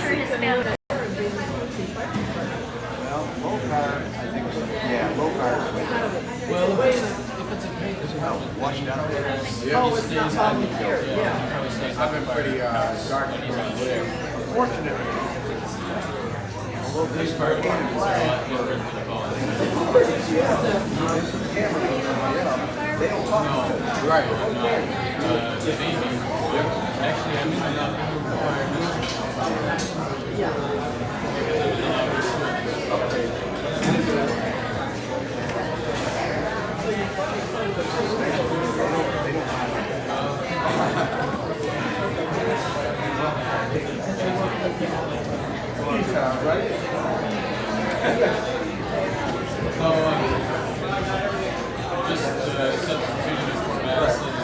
for his family. Well, low carb, I think, low carb. Well, if it's a pain, it's Washed out there. oh, it's not problem here. Yeah. I've been pretty dark and fortunate. Although this part is a lot different than the bone. They don't talk about it. Right. No. The baby. Actually, I'm in the environment. Right? So, just substituted it for medicine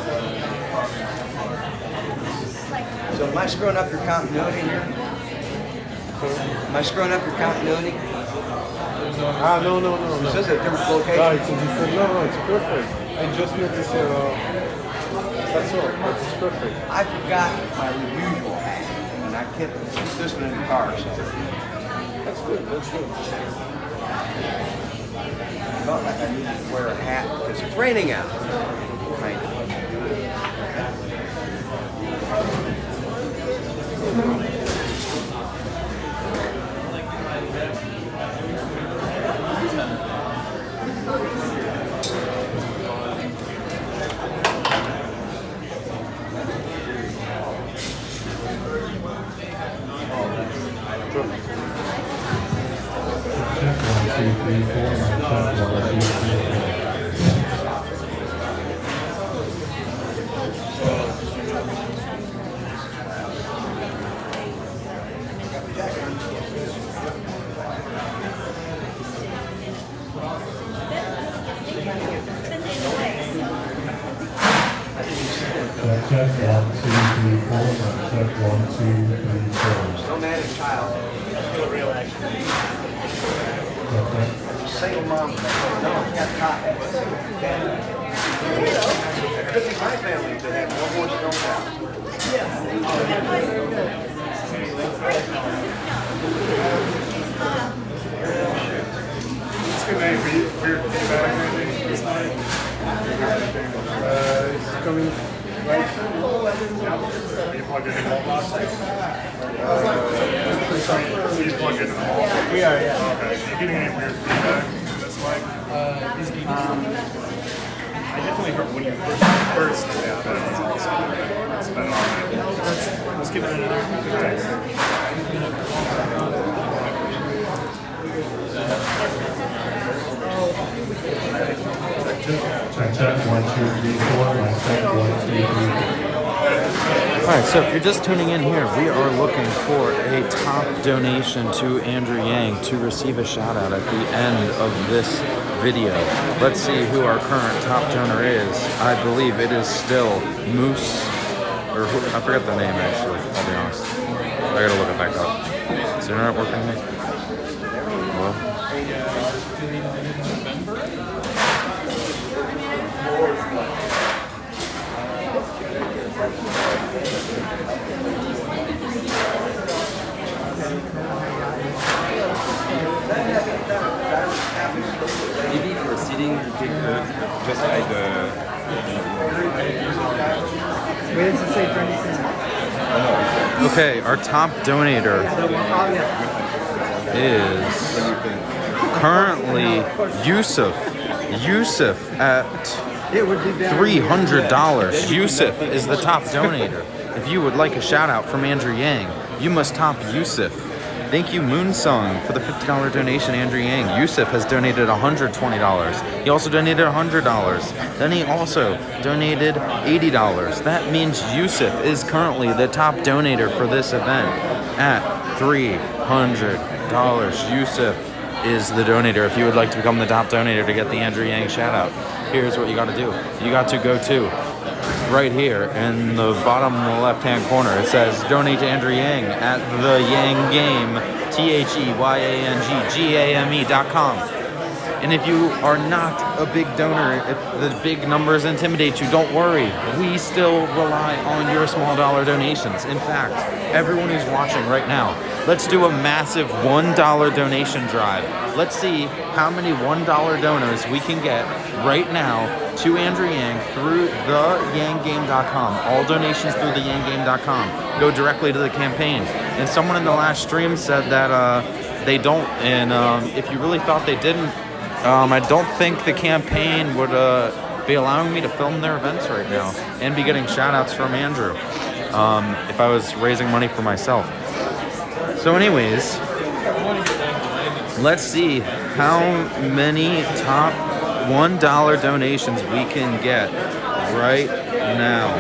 So am I screwing up your continuity here? Am I screwing up your continuity? No. It says a different location. No, it's a different. No, it's perfect. I just noticed. That's all. It's perfect. I forgot my usual hat, and I kept this one in the car. So That's good. That's good. I felt like I needed to wear a hat because it's raining out. Kind of. Check 1, 2, 3, 4. Check 1, 2, 3, 4. Check 1, 2, 3, 4. Check 1, 2, 3, 4. Nomadic child. Okay. Single mom. No, got caught. It could be my family if they had one more stone out. It's good name for you. Weird feedback. It's coming right. You plug it in the wall box. You plug it in the wall. We are, yeah. Okay. Are you getting any weird feedback? That's like. I definitely heard when you first. Yeah, that's awesome. It's been alright. Let's give it another. Thanks. Check 1, 2, 3, 4. Check 1, 2, 3, 4. Alright, so if you're just tuning in here, we are looking for a top donation to Andrew Yang to receive a shout out at the end of this video. Let's see who our current top donor is. I believe it is still Moose, or I forgot the name actually, I'll be honest. I gotta look it back up. Is the internet working here? Well. Maybe if you're sitting, you take just like the. Where does it say for anything? Okay, our top donator is currently Yusuf. Yusuf at $300. Yusuf is the top donator. If you would like a shout out from Andrew Yang, you must top Yusuf. Thank you, Moonsong, for the $50 donation, Andrew Yang. Yusuf has donated $120. He also donated $100. Then he also donated $80. That means Yusuf is currently the top donator for this event at $300. Yusuf is the donator. If you would like to become the top donator to get the Andrew Yang shout out, here's what you got to do. You got to go to right here in the bottom left-hand corner. It says donate to Andrew Yang at the Yang Game, TheYangGame.com. And if you are not a big donor, if the big numbers intimidate you, don't worry. We still rely on your small dollar donations. In fact, everyone who's watching right now, Let's do a massive $1 donation drive. Let's see how many $1 donors we can get right now to Andrew Yang through theyanggame.com. All donations through theyanggame.com go directly to the campaign. And someone in the last stream said that they don't. And if you really thought they didn't, I don't think the campaign would be allowing me to film their events right now and be getting shout outs from Andrew if I was raising money for myself. So anyways, let's see how many top $1 donations we can get right now.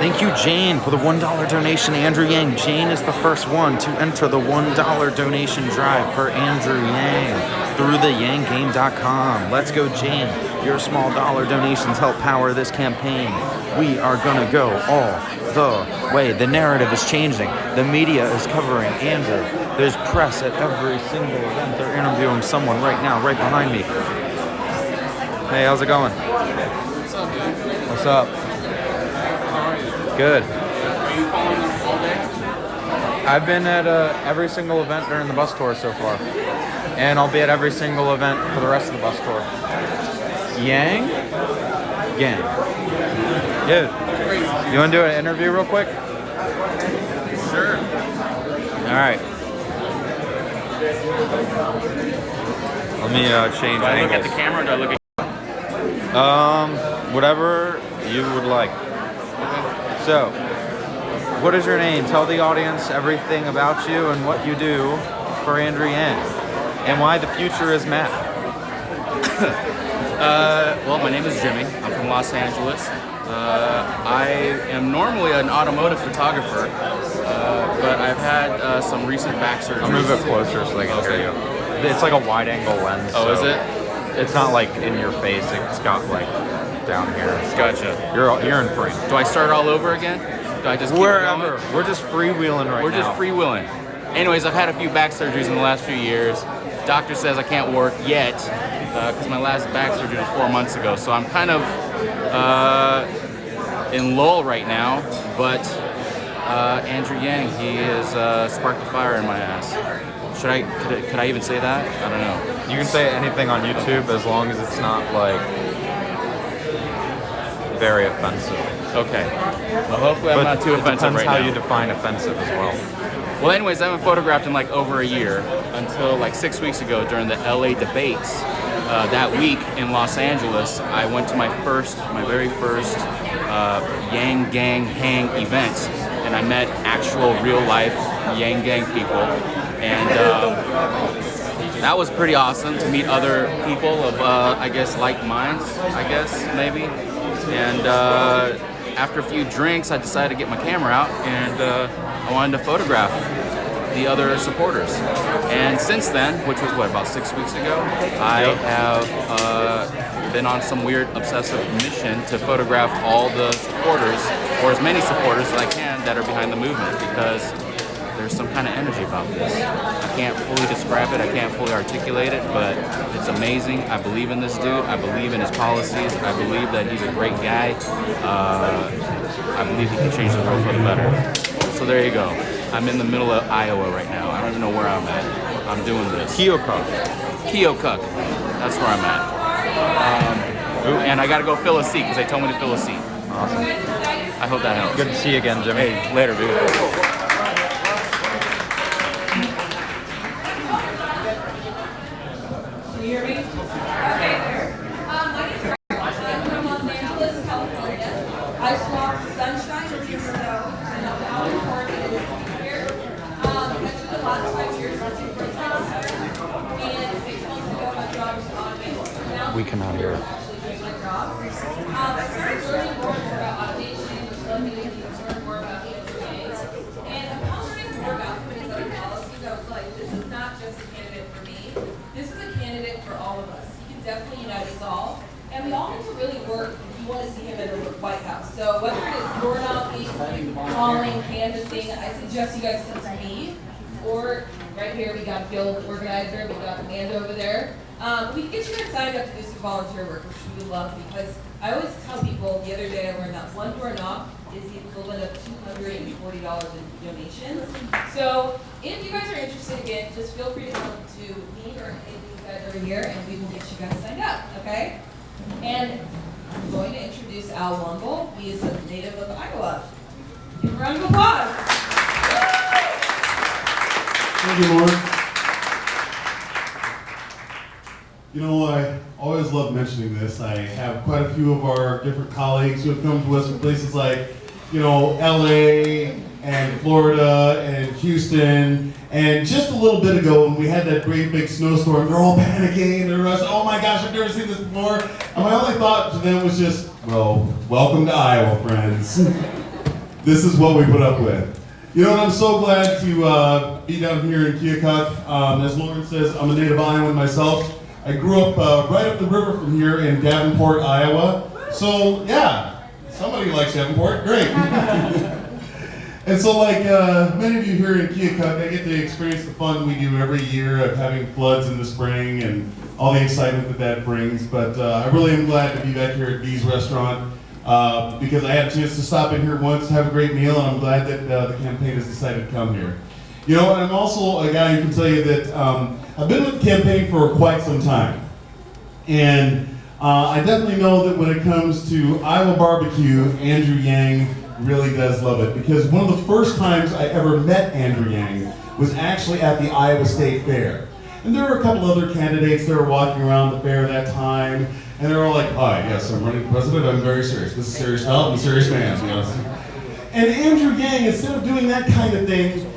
Thank you, Jane, for the $1 donation to Andrew Yang. Jane is the first one to enter the $1 donation drive for Andrew Yang through theyanggame.com. Let's go, Jane. Your small dollar donations help power this campaign. We are gonna go all the way. The narrative is changing. The media is covering Andrew. There's press at every single event. They're interviewing someone right now, right behind me. Hey, how's it going? What's up, dude? What's up? Good. Are you following them all day? I've been at every single event during the bus tour so far. And I'll be at every single event for the rest of the bus tour. Yang? Gang. Dude, you want to do an interview real quick? Sure. All right. Let me change Do I look at angles. the camera or do I look at Whatever you would like. So, what is your name? Tell the audience everything about you and what you do for Andrew Yang, and why the future is math. Well, my name is Jimmy. I'm from Los Angeles. I am normally an automotive photographer, but I've had some recent back surgery. I'll move it closer so they can hear you. It's like a wide angle lens. Oh, so is it? It's not like in your face. It's got like down here. Gotcha. You're in frame. Do I start all over again? Do I just keep Wherever. going? We're just freewheeling right now. We're just freewheeling. Anyways, I've had a few back surgeries in the last few years. Doctor says I can't work yet because my last back surgery was 4 months ago. So I'm kind of in lull right now. But Andrew Yang, he has sparked a fire in my ass. Could I even say that? I don't know. You can say anything on YouTube as long as it's not like very offensive. Okay. Well, hopefully I'm not too offensive right now. It depends how you define offensive as well. Well, anyways, I haven't photographed in like over a year until like 6 weeks ago during the LA debates. That week in Los Angeles, I went to my very first Yang Gang Hang event, and I met actual real life Yang Gang people, and that was pretty awesome to meet other people of I guess like minds, I guess maybe. And after a few drinks, I decided to get my camera out, and I wanted to photograph the other supporters. And since then, which was what, about 6 weeks ago, I have been on some weird obsessive mission to photograph all the supporters, or as many supporters as I can, that are behind the movement, because there's some kind of energy about this. I can't fully describe it, I can't fully articulate it, but it's amazing. I believe in this dude, I believe in his policies, I believe that he's a great guy. I believe he can change the world for the better. So there you go. I'm in the middle of Iowa right now. I don't even know where I'm at. I'm doing this. Keokuk. Keokuk. That's where I'm at. And I got to go fill a seat because they told me to fill a seat. Awesome. I hope that helps. Good to see you again, Jimmy. Hey, later, dude. Can you hear me? Okay, there. My name is Ryan. I'm from Los Angeles, California. I swapped sunshine for snow, and how important it is to be here. That's for the last 5 years working for a town center. And 6 months ago, my job was automated. Now We cannot hear it. actually doing my job. I started learning more and more about automation, learning more about AWAs. And upon learning more about putting other policies, I was like, this is not just a candidate for me. This is a candidate for all of us. He can definitely unite us all. And we all need to really work if you want to see him in the White House. So whether it is door knocking, calling, canvassing, I suggest you guys come to me. Or right here, we got field organizer, we got Amanda over there. We can get you guys signed up to do some volunteer work, which we would love, because I always tell people, the other day I learned that one door knock is the equivalent of $240 in donations. So if you guys are interested, again, just feel free to come to me or any of these guys over here, and we will get you guys signed up, okay? And I'm going to introduce Al Wumble. He is a native of Iowa. Give him a round of applause. Thank you, Lauren. You know, I always love mentioning this. I have quite a few of our different colleagues who have come to us from places like, you know, LA and Florida and Houston. And just a little bit ago, when we had that great big snowstorm, they're all panicking. They're like, oh my gosh, I've never seen this before. And my only thought to them was just, well, welcome to Iowa, friends. This is what we put up with. You know, and I'm so glad to be down here in Keokuk. As Lauren says, I'm a native Iowan myself. I grew up right up the river from here in Davenport, Iowa. So yeah, somebody likes Davenport, great. And so like many of you here in Keokuk, I get to experience the fun we do every year of having floods in the spring and all the excitement that that brings. But I really am glad to be back here at Bee's Restaurant because I had a chance to stop in here once, have a great meal, and I'm glad that the campaign has decided to come here. You know, and I'm also a guy who can tell you that I've been with the campaign for quite some time. And I definitely know that when it comes to Iowa barbecue, Andrew Yang really does love it. Because one of the first times I ever met Andrew Yang was actually at the Iowa State Fair. And there were a couple other candidates that were walking around the fair that time. And they were all like, hi, yes, I'm running for president, I'm very serious. This is serious help, I'm a serious man, you know. And Andrew Yang, instead of doing that kind of thing,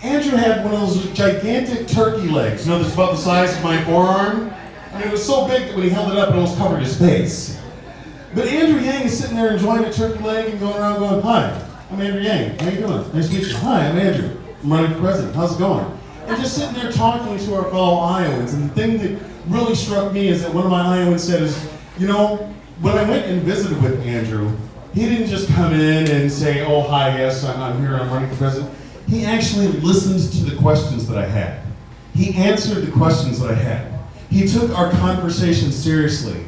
Andrew had one of those gigantic turkey legs, you know, that's about the size of my forearm. I mean, it was so big that when he held it up, it almost covered his face. But Andrew Yang is sitting there enjoying a turkey leg and going around going, hi, I'm Andrew Yang, how you doing? Nice to meet you. Hi, I'm Andrew, I'm running for president, how's it going? And just sitting there talking to our fellow Iowans. And the thing that really struck me is that one of my Iowans said is, you know, when I went and visited with Andrew, he didn't just come in and say, oh, hi, yes, I'm here, I'm running for president. He actually listened to the questions that I had. He answered the questions that I had. He took our conversation seriously.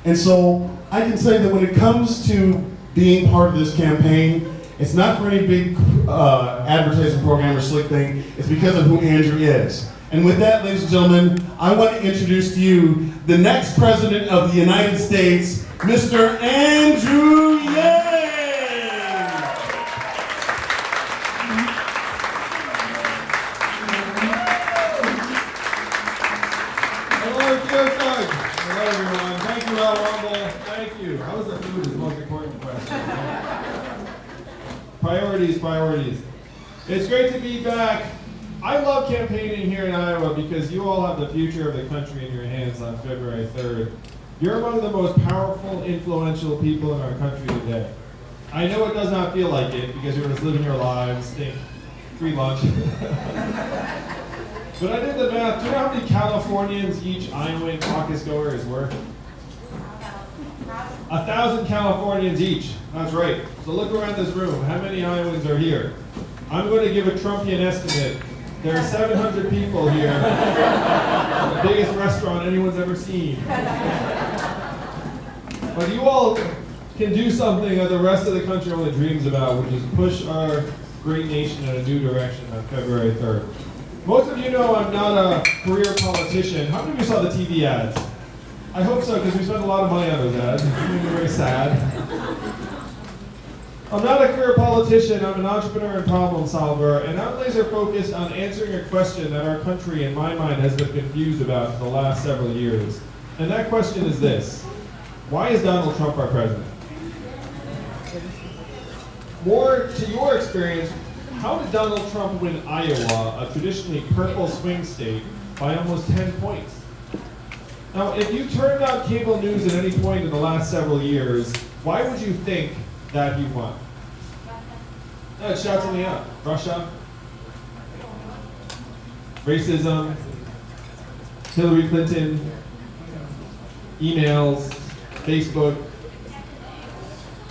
And so I can say that when it comes to being part of this campaign, it's not for any big advertising program or slick thing. It's because of who Andrew is. And with that, ladies and gentlemen, I want to introduce to you the next President of the United States, Mr. Andrew Yang. Hello, Keokuk. Hello, everyone. Thank you, Al Wumble. Thank you. How was the food is the most important question. Priorities, priorities. It's great to be back. I love campaigning here in Iowa because you all have the future of the country in your hands on February 3rd. You're one of the most powerful, influential people in our country today. I know it does not feel like it because you're just living your lives, think free lunch. But I did the math. Do you know how many Californians each Iowa caucus goer is worth? 1,000 Californians each. That's right. So look around this room. How many Iowans are here? I'm going to give a Trumpian estimate. There are 700 people here. The biggest restaurant anyone's ever seen. But you all can do something that the rest of the country only dreams about, which is push our great nation in a new direction on February 3rd. Most of you know I'm not a career politician. How many of you saw the TV ads? I hope so, because we spent a lot of money on those ads. It made me very sad. I'm not a career politician, I'm an entrepreneur and problem solver, and I'm laser focused on answering a question that our country, in my mind, has been confused about for the last several years. And that question is this: why is Donald Trump our president? More to your experience, how did Donald Trump win Iowa, a traditionally purple swing state, by almost 10 points? Now, if you turned on cable news at any point in the last several years, why would you think that he won? No, shout something out. Russia, racism, Hillary Clinton, emails, Facebook,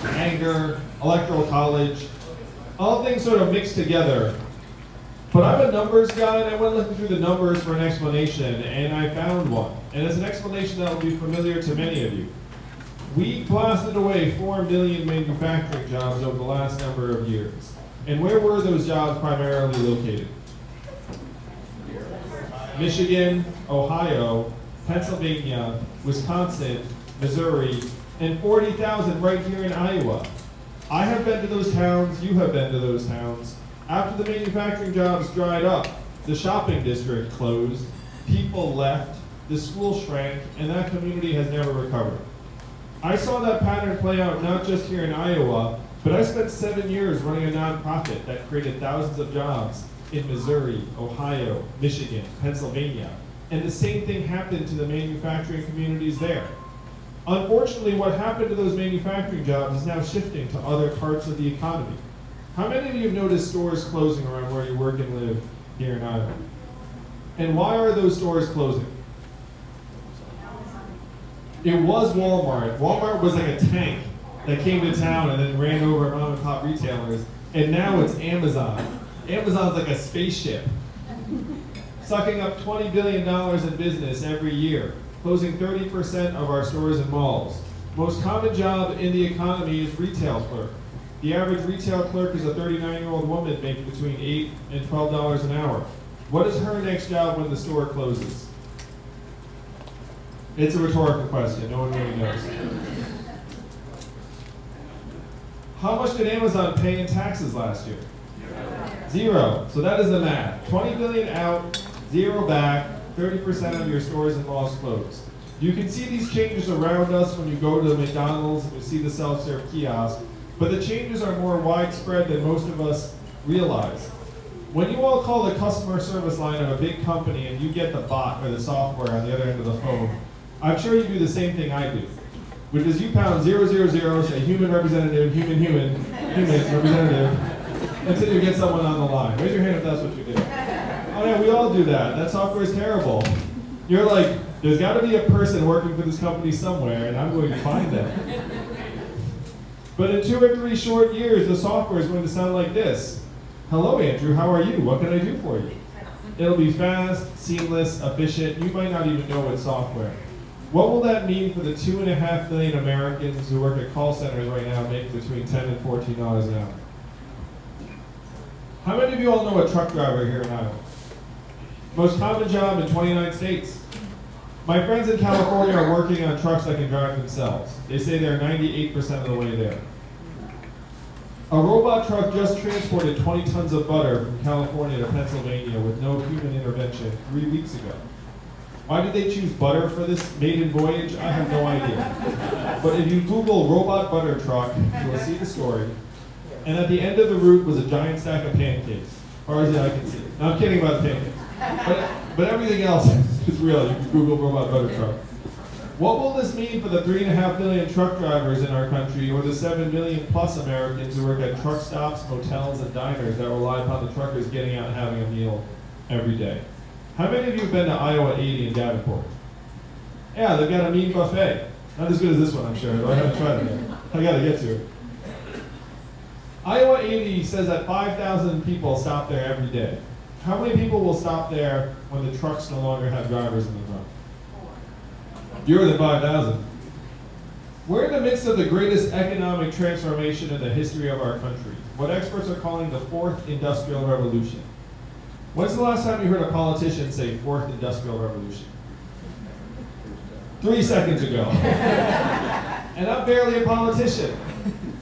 anger, electoral college, all things sort of mixed together. But I'm a numbers guy, and I went looking through the numbers for an explanation, and I found one. And it's an explanation that will be familiar to many of you. We blasted away 4 million manufacturing jobs over the last number of years. And where were those jobs primarily located? Michigan, Ohio, Pennsylvania, Wisconsin, Missouri, and 40,000 right here in Iowa. I have been to those towns, you have been to those towns. After the manufacturing jobs dried up, the shopping district closed, people left, the school shrank, and that community has never recovered. I saw that pattern play out not just here in Iowa, but I spent 7 years running a nonprofit that created thousands of jobs in Missouri, Ohio, Michigan, Pennsylvania, and the same thing happened to the manufacturing communities there. Unfortunately, what happened to those manufacturing jobs is now shifting to other parts of the economy. How many of you have noticed stores closing around where you work and live here in Iowa? And why are those stores closing? It was Walmart. Walmart was like a tank that came to town and then ran over mom and pop retailers. And now it's Amazon. Amazon's like a spaceship, sucking up $20 billion in business every year, closing 30% of our stores and malls. Most common job in the economy is retail clerk. The average retail clerk is a 39-year-old woman making between $8 and $12 an hour. What is her next job when the store closes? It's a rhetorical question, no one really knows. How much did Amazon pay in taxes last year? Zero. So that is the math. 20 billion out, zero back, 30% of your stores and malls closed. You can see these changes around us when you go to the McDonald's and you see the self-serve kiosk, but the changes are more widespread than most of us realize. When you all call the customer service line of a big company and you get the bot or the software on the other end of the phone, I'm sure you do the same thing I do, which is you pound 000, say human representative, human representative, until you get someone on the line. Raise your hand if that's what you do. Oh yeah, we all do that. That software is terrible. You're like, there's got to be a person working for this company somewhere, and I'm going to find them. But in 2 or 3 short years, the software is going to sound like this. Hello, Andrew, how are you? What can I do for you? It'll be fast, seamless, efficient. You might not even know it's software. What will that mean for the 2.5 million Americans who work at call centers right now making between $10 and $14 an hour? How many of you all know a truck driver here in Iowa? Most common job in 29 states. My friends in California are working on trucks that can drive themselves. They say they're 98% of the way there. A robot truck just transported 20 tons of butter from California to Pennsylvania with no human intervention 3 weeks ago. Why did they choose butter for this maiden voyage? I have no idea. But if you Google robot butter truck, you will see the story. And at the end of the route was a giant stack of pancakes, as far as the eye can see. Now I'm kidding about the pancakes. But everything else is real. You can Google robot butter truck. What will this mean for the 3.5 million truck drivers in our country, or the 7 million plus Americans who work at truck stops, motels, and diners that rely upon the truckers getting out and having a meal every day? How many of you have been to Iowa 80 in Davenport? Yeah, they've got a mean buffet. Not as good as this one, I'm sure, but I haven't tried it yet. I gotta get to it. Iowa 80 says that 5,000 people stop there every day. How many people will stop there when the trucks no longer have drivers in the front? Fewer than 5,000. We're in the midst of the greatest economic transformation in the history of our country, what experts are calling the 4th Industrial Revolution. When's the last time you heard a politician say 4th Industrial Revolution? 3 seconds ago. And I'm barely a politician.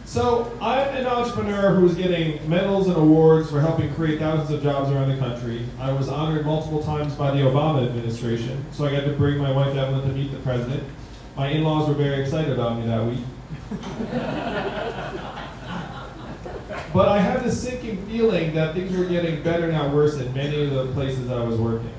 So I'm an entrepreneur who's getting medals and awards for helping create thousands of jobs around the country. I was honored multiple times by the Obama administration, so I got to bring my wife Evelyn to meet the president. My in-laws were very excited about me that week. But I had this sinking feeling that things were getting better, not worse, in many of the places I was working.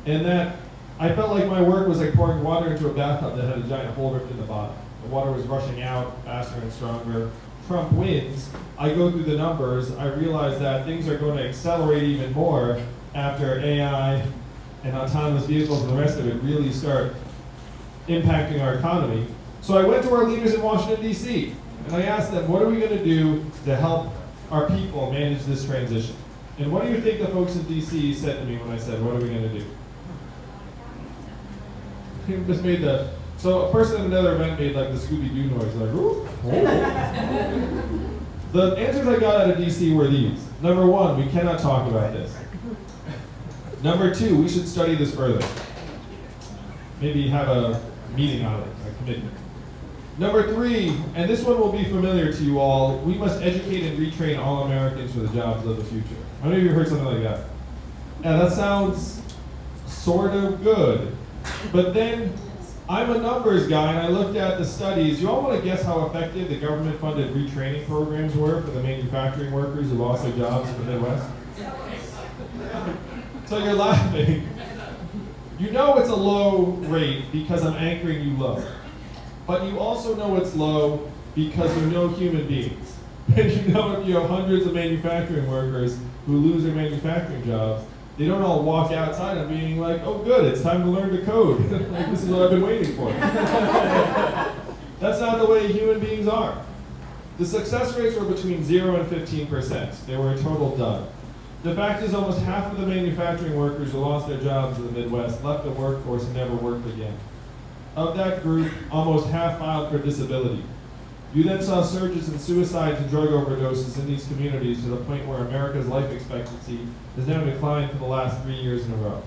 And that I felt like my work was like pouring water into a bathtub that had a giant hole ripped in the bottom. The water was rushing out faster and stronger. Trump wins. I go through the numbers. I realize that things are going to accelerate even more after AI and autonomous vehicles and the rest of it really start impacting our economy. So I went to our leaders in Washington, D.C., and I asked them, what are we going to do to help our people manage this transition? And what do you think the folks in D.C. said to me when I said, what are we going to do? Just made the, so a person at another event made like the Scooby-Doo noise, like, ooh, oh. The answers I got out of DC were these. Number one, we cannot talk about this. Number two, we should study this further. Maybe have a meeting on it, a commitment. Number three, and this one will be familiar to you all, we must educate and retrain all Americans for the jobs of the future. How many of you heard something like that? Yeah, that sounds sort of good. But then, I'm a numbers guy, and I looked at the studies. You all want to guess how effective the government-funded retraining programs were for the manufacturing workers who lost their jobs in the Midwest? So you're laughing. You know it's a low rate because I'm anchoring you low. But you also know it's low because you know human beings. And you know if you have hundreds of manufacturing workers who lose their manufacturing jobs, they don't all walk outside and being like, oh good, it's time to learn to code. Like, this is what I've been waiting for. That's not the way human beings are. The success rates were between 0 and 15%. They were a total dud. The fact is almost half of the manufacturing workers who lost their jobs in the Midwest left the workforce and never worked again. Of that group, almost half filed for disability. You then saw surges in suicides and drug overdoses in these communities to the point where America's life expectancy has now declined for the last 3 years in a row.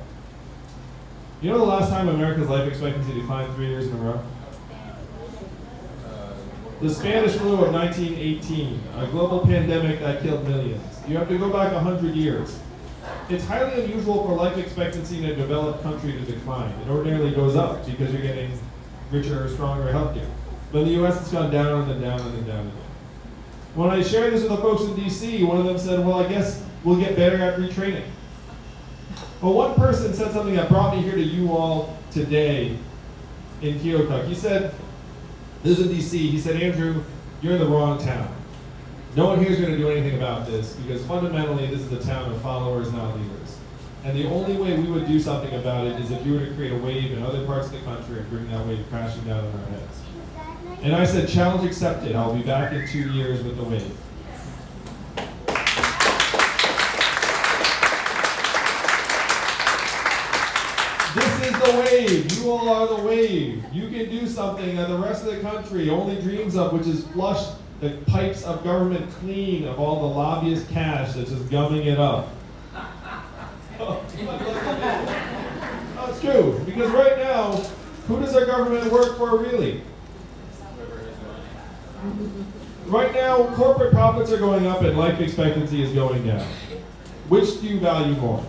You know the last time America's life expectancy declined 3 years in a row? The Spanish flu of 1918, a global pandemic that killed millions. You have to go back 100 years. It's highly unusual for life expectancy in a developed country to decline. It ordinarily goes up because you're getting richer, stronger healthcare. But in the US, it's gone down and then down and then down again. When I shared this with the folks in DC, one of them said, well, I guess we'll get better at retraining. But one person said something that brought me here to you all today in Keokuk. He said, this is in DC, he said, Andrew, you're in the wrong town. No one here is going to do anything about this because fundamentally this is a town of followers, not leaders. And the only way we would do something about it is if you were to create a wave in other parts of the country and bring that wave crashing down on our heads. And I said, challenge accepted. I'll be back in 2 years with the wave. This is the wave. You all are the wave. You can do something that the rest of the country only dreams of, which is flush the pipes of government clean of all the lobbyist cash that's just gumming it up. Oh, it's true. Because right now, who does our government work for really? Right now, corporate profits are going up and life expectancy is going down. Which do you value more?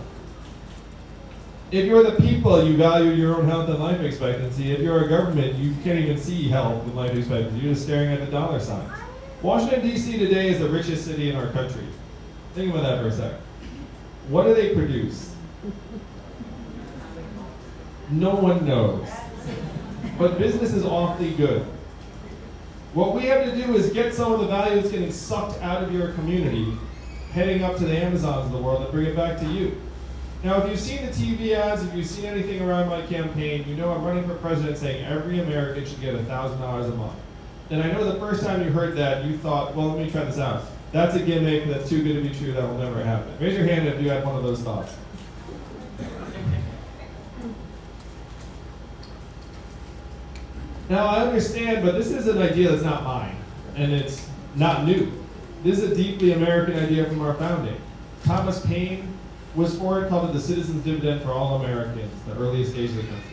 If you're the people, you value your own health and life expectancy. If you're a government, you can't even see health and life expectancy. You're just staring at the dollar signs. Washington, D.C. today is the richest city in our country. Think about that for a sec. What do they produce? No one knows. But business is awfully good. What we have to do is get some of the value that's getting sucked out of your community, heading up to the Amazons of the world, and bring it back to you. Now, if you've seen the TV ads, if you've seen anything around my campaign, you know I'm running for president saying every American should get $1,000 a month. And I know the first time you heard that, you thought, well, let me try this out. That's a gimmick, that's too good to be true, that will never happen. Raise your hand if you had one of those thoughts. Now, I understand, but this is an idea that's not mine, and it's not new. This is a deeply American idea from our founding. Thomas Paine was for it, called it the Citizens Dividend for all Americans, the earliest days of the country.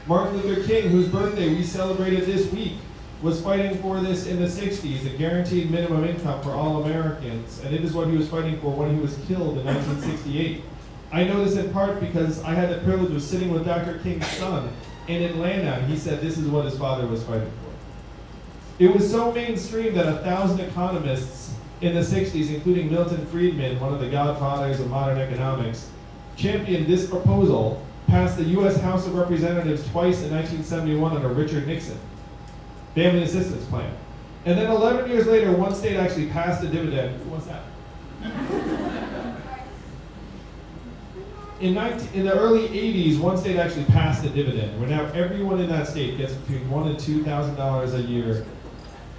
Martin Luther King, whose birthday we celebrated this week, was fighting for this in the 60s, a guaranteed minimum income for all Americans, and it is what he was fighting for when he was killed in 1968. I know this in part because I had the privilege of sitting with Dr. King's son in Atlanta, and he said this is what his father was fighting for. It was so mainstream that 1,000 economists in the 60s, including Milton Friedman, one of the godfathers of modern economics, championed this proposal, passed the U.S. House of Representatives twice in 1971 under Richard Nixon. Family assistance plan. And then 11 years later, one state actually passed a dividend. What's that? In the early 80s, one state actually passed a dividend, where now everyone in that state gets between $1,000 and $2,000 a year,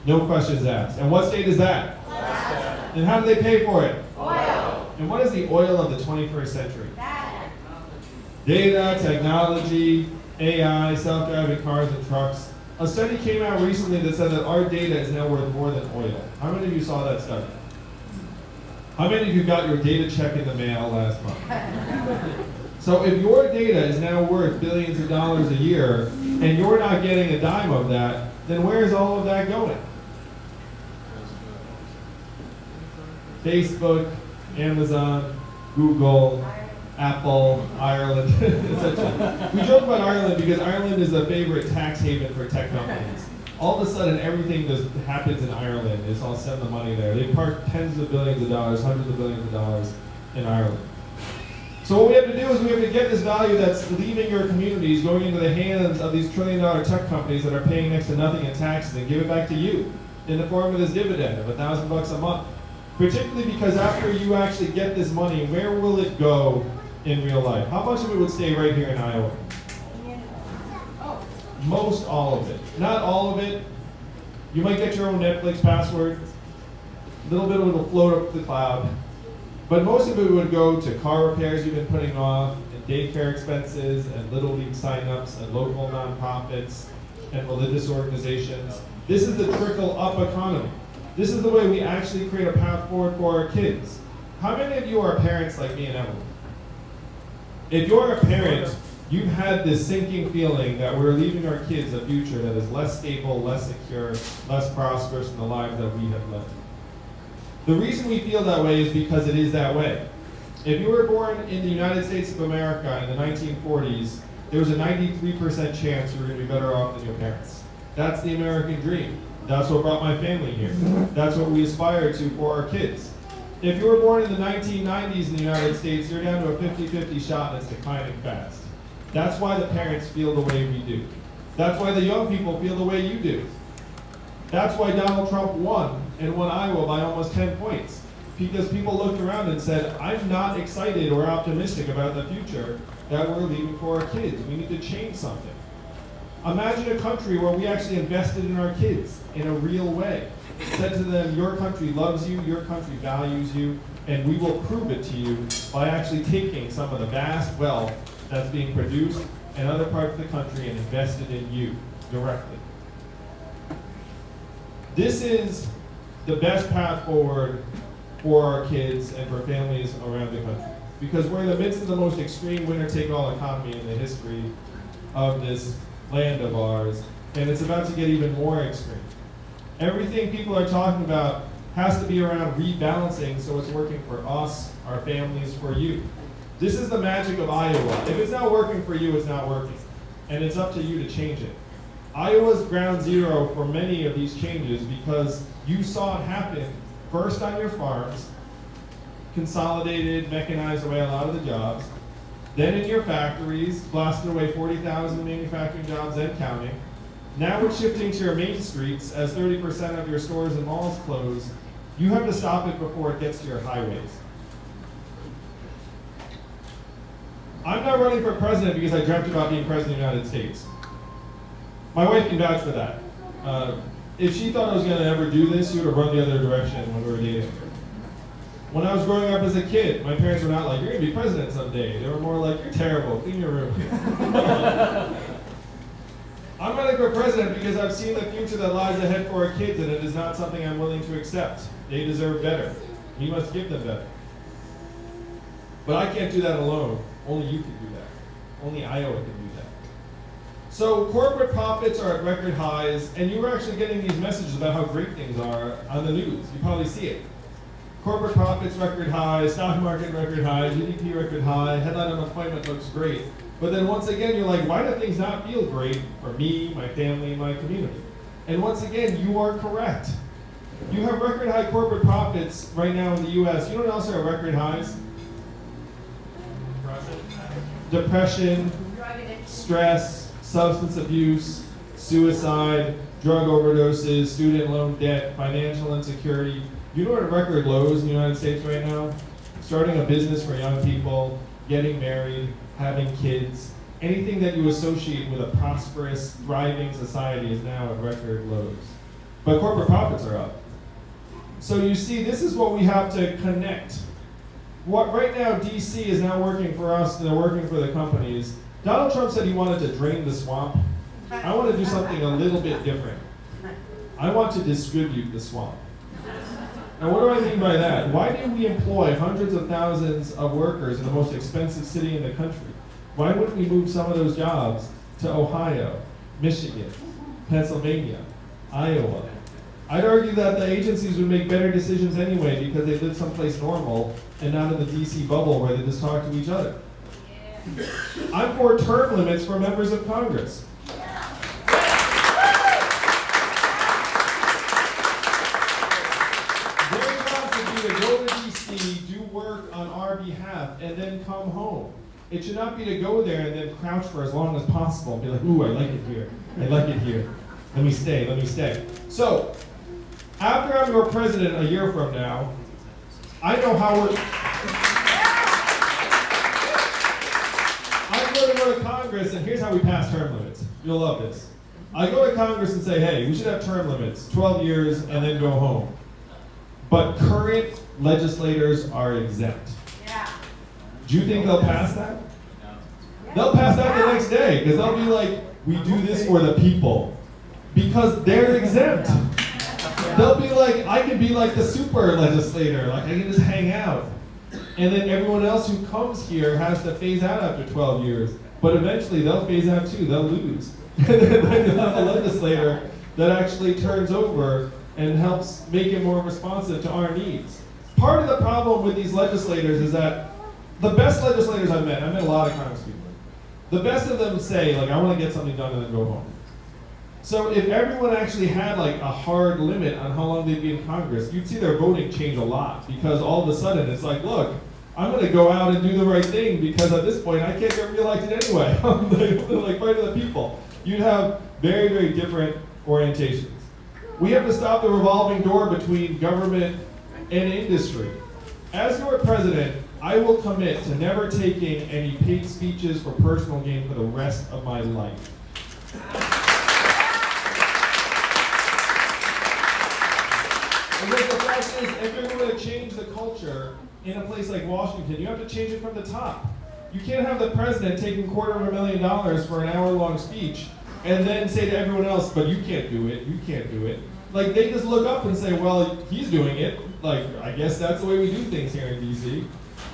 no questions asked. And what state is that? Alaska. And how do they pay for it? Oil. And what is the oil of the 21st century? Data, technology, AI, self-driving cars and trucks. A study came out recently that said that our data is now worth more than oil. How many of you saw that study? How many of you got your data check in the mail last month? So if your data is now worth billions of dollars a year, and you're not getting a dime of that, then where is all of that going? Facebook, Amazon, Google, Apple, Ireland. We joke about Ireland because Ireland is a favorite tax haven for tech companies. All of a sudden, everything that happens in Ireland is all send the money there. They park tens of billions of dollars, hundreds of billions of dollars in Ireland. So what we have to do is we have to get this value that's leaving your communities, going into the hands of these trillion-dollar tech companies that are paying next to nothing in taxes, and give it back to you in the form of this dividend of $1,000 a month. Particularly because after you actually get this money, where will it go in real life? How much of it would stay right here in Iowa? Most all of it. Not all of it. You might get your own Netflix password. A little bit of it will float up the cloud. But most of it would go to car repairs you've been putting off, and daycare expenses, and Little League signups, and local nonprofits, and religious organizations. This is the trickle-up economy. This is the way we actually create a path forward for our kids. How many of you are parents like me and Emily? If you're a parent, you've had this sinking feeling that we're leaving our kids a future that is less stable, less secure, less prosperous than the lives that we have lived. The reason we feel that way is because it is that way. If you were born in the United States of America in the 1940s, there was a 93% chance you were going to be better off than your parents. That's the American dream. That's what brought my family here. That's what we aspire to for our kids. If you were born in the 1990s in the United States, you're down to a 50-50 shot and it's declining fast. That's why the parents feel the way we do. That's why the young people feel the way you do. That's why Donald Trump won and won Iowa by almost 10 points. Because people looked around and said, I'm not excited or optimistic about the future that we're leaving for our kids. We need to change something. Imagine a country where we actually invested in our kids in a real way. Said to them, your country loves you, your country values you, and we will prove it to you by actually taking some of the vast wealth that's being produced in other parts of the country and invested in you directly. This is the best path forward for our kids and for families around the country. Because we're in the midst of the most extreme winner-take-all economy in the history of this land of ours, and it's about to get even more extreme. Everything people are talking about has to be around rebalancing so it's working for us, our families, for you. This is the magic of Iowa. If it's not working for you, it's not working. And it's up to you to change it. Iowa's ground zero for many of these changes because you saw it happen first on your farms, consolidated, mechanized away a lot of the jobs, then in your factories, blasted away 40,000 manufacturing jobs and counting. Now it's shifting to your main streets as 30% of your stores and malls close. You have to stop it before it gets to your highways. I'm not running for president because I dreamt about being president of the United States. My wife can vouch for that. If she thought I was going to ever do this, she would have run the other direction when we were dating. When I was growing up as a kid, my parents were not like, you're going to be president someday. They were more like, you're terrible, clean your room. I'm running for president because I've seen the future that lies ahead for our kids, and it is not something I'm willing to accept. They deserve better. We must give them better. But I can't do that alone. Only you can do that. Only Iowa can do that. So corporate profits are at record highs, and you were actually getting these messages about how great things are on the news. You probably see it. Corporate profits record high, stock market record high, GDP record high, headline unemployment looks great. But then once again, you're like, why do things not feel great for me, my family, my community? And once again, you are correct. You have record high corporate profits right now in the US. You know what else are at record highs? Depression, stress, substance abuse, suicide, drug overdoses, student loan debt, financial insecurity. You know what are record lows in the United States right now? Starting a business for young people, getting married, having kids. Anything that you associate with a prosperous, thriving society is now at record lows. But corporate profits are up. So you see, this is what we have to connect. What right now DC is now working for us, and they're working for the companies. Donald Trump said he wanted to drain the swamp. I want to do something a little bit different. I want to distribute the swamp. Now what do I mean by that? Why do we employ hundreds of thousands of workers in the most expensive city in the country? Why wouldn't we move some of those jobs to Ohio, Michigan, Pennsylvania, Iowa? I'd argue that the agencies would make better decisions anyway because they live someplace normal and not in the DC bubble where they just talk to each other. Yeah. I'm for term limits for members of Congress. Their job should be to go to DC, do work on our behalf, and then come home. It should not be to go there and then crouch for as long as possible and be like, ooh, I like it here. I like it here. Let me stay, let me stay. So, after I'm your president a year from now, I know how I'm going to go to Congress, and here's how we pass term limits. You'll love this. I go to Congress and say, hey, we should have term limits, 12 years, and then go home. But current legislators are exempt. Yeah. Do you think they'll pass that? They'll pass that the next day, because they'll be like, we do this for the people. Because they're exempt. They'll be like, I can be like the super legislator, like I can just hang out. And then everyone else who comes here has to phase out after 12 years. But eventually they'll phase out too, they'll lose. And then you'll have a legislator that actually turns over and helps make it more responsive to our needs. Part of the problem with these legislators is that the best legislators I've met a lot of Congress people, the best of them say, like, I want to get something done and then go home. So if everyone actually had like a hard limit on how long they'd be in Congress, you'd see their voting change a lot, because all of a sudden it's like, look, I'm going to go out and do the right thing because at this point I can't get reelected anyway. I'm like fighting the people. You'd have very, very different orientations. We have to stop the revolving door between government and industry. As your president, I will commit to never taking any paid speeches for personal gain for the rest of my life. Because the fact is, if you're going to change the culture in a place like Washington, you have to change it from the top. You can't have the president taking $250,000 for an hour-long speech and then say to everyone else, but you can't do it, you can't do it. Like, they just look up and say, well, he's doing it. Like, I guess that's the way we do things here in DC.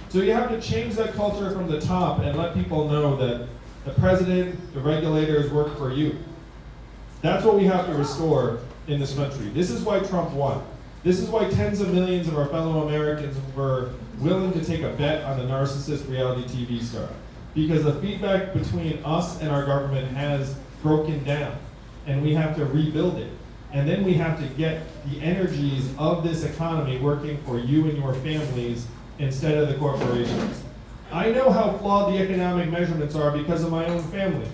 So you have to change that culture from the top and let people know that the president, the regulators work for you. That's what we have to restore in this country. This is why Trump won. This is why tens of millions of our fellow Americans were willing to take a bet on the narcissist reality TV star. Because the feedback between us and our government has broken down, and we have to rebuild it. And then we have to get the energies of this economy working for you and your families instead of the corporations. I know how flawed the economic measurements are because of my own family.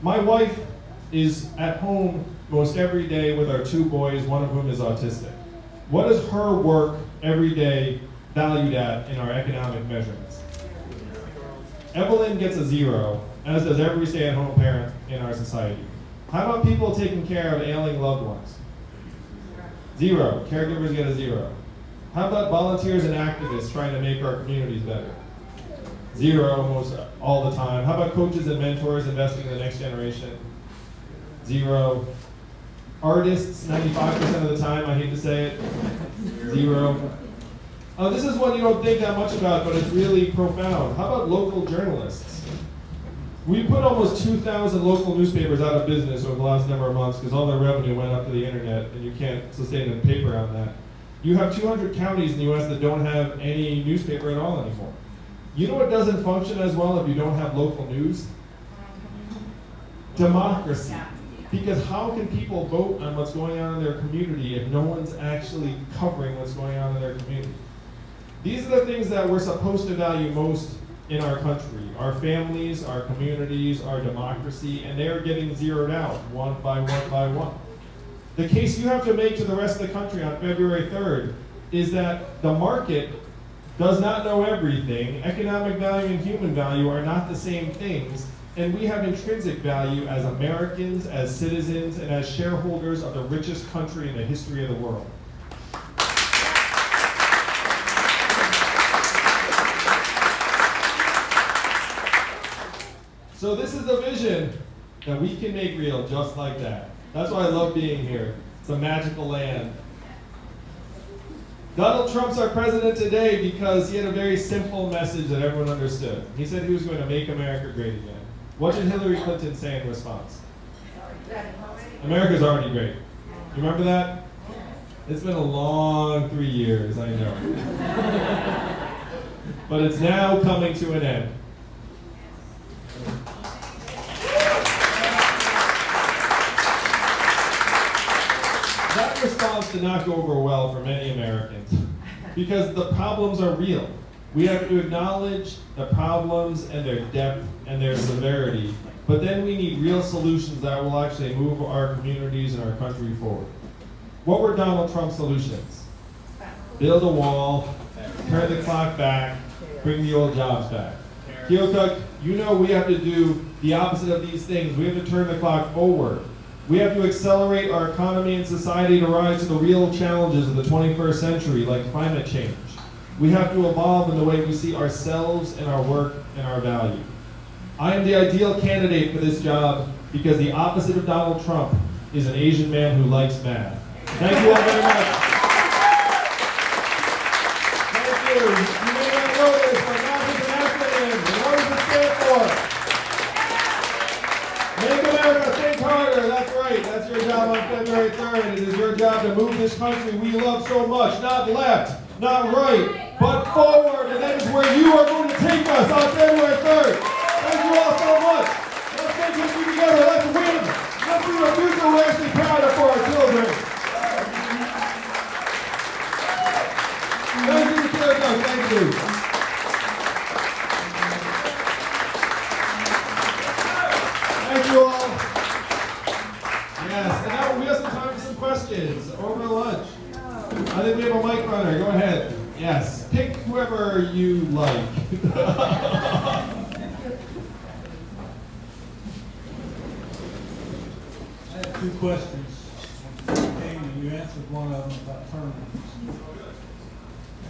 My wife is at home most every day with our 2 boys, one of whom is autistic. What is her work every day valued at in our economic measurements? Evelyn gets a 0, as does every stay-at-home parent in our society. How about people taking care of ailing loved ones? 0. Caregivers get a 0. How about volunteers and activists trying to make our communities better? 0 most all the time. How about coaches and mentors investing in the next generation? 0. Artists, 95% of the time, I hate to say it, 0. This is one you don't think that much about, but it's really profound. How about local journalists? We put almost 2,000 local newspapers out of business over the last number of months because all their revenue went up to the internet, and you can't sustain the paper on that. You have 200 counties in the U.S. that don't have any newspaper at all anymore. You know what doesn't function as well if you don't have local news? Democracy. Because how can people vote on what's going on in their community if no one's actually covering what's going on in their community? These are the things that we're supposed to value most in our country. Our families, our communities, our democracy, and they're getting zeroed out one by one by one. The case you have to make to the rest of the country on February 3rd is that the market does not know everything. Economic value and human value are not the same things, and we have intrinsic value as Americans, as citizens, and as shareholders of the richest country in the history of the world. So this is the vision that we can make real just like that. That's why I love being here. It's a magical land. Donald Trump's our president today because he had a very simple message that everyone understood. He said he was going to make America great again. What did Hillary Clinton say in response? America's already great. You remember that? It's been a long 3 years, I know. But it's now coming to an end. That response did not go over well for many Americans because the problems are real. We have to acknowledge the problems and their depth and their severity, but then we need real solutions that will actually move our communities and our country forward. What were Donald Trump's solutions? Build a wall, turn the clock back, bring the old jobs back. Keokuk, you know we have to do the opposite of these things. We have to turn the clock forward. We have to accelerate our economy and society to rise to the real challenges of the 21st century, like climate change. We have to evolve in the way we see ourselves and our work and our value. I am the ideal candidate for this job because the opposite of Donald Trump is an Asian man who likes math. Thank you all very much. Thank you. You may not know this, but math is an acronym. And what does it stand for? Make America think harder. That's right. That's your job on February 3rd. It is your job to move this country we love so much. Not left, not right, but forward. And that is where you are going to take us on February 3rd. Thank you all so much. Let's make history together. Let's win. Let's do a future we're actually proud of for our children. Thank you, Keokuk. Thank you. Thank you all. Yes, and now we have some time for some questions over lunch. I think we have a mic runner. Go ahead. Yes, pick whoever you like. I have two questions. And you answered one of them about term limits.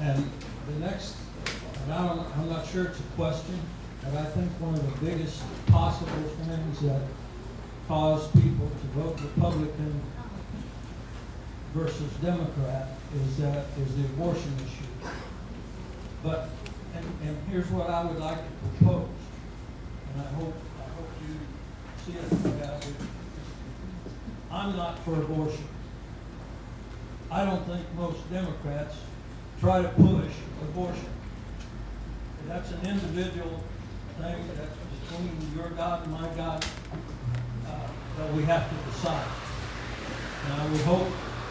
And the next, and I'm not sure it's a question, but I think one of the biggest possible things that cause people to vote Republican versus Democrat is the abortion issue. But and here's what I would like to propose, and I hope you see it guys. I'm not for abortion. I don't think most Democrats try to push abortion. That's an individual thing that's between your God and my God that we have to decide. And I would hope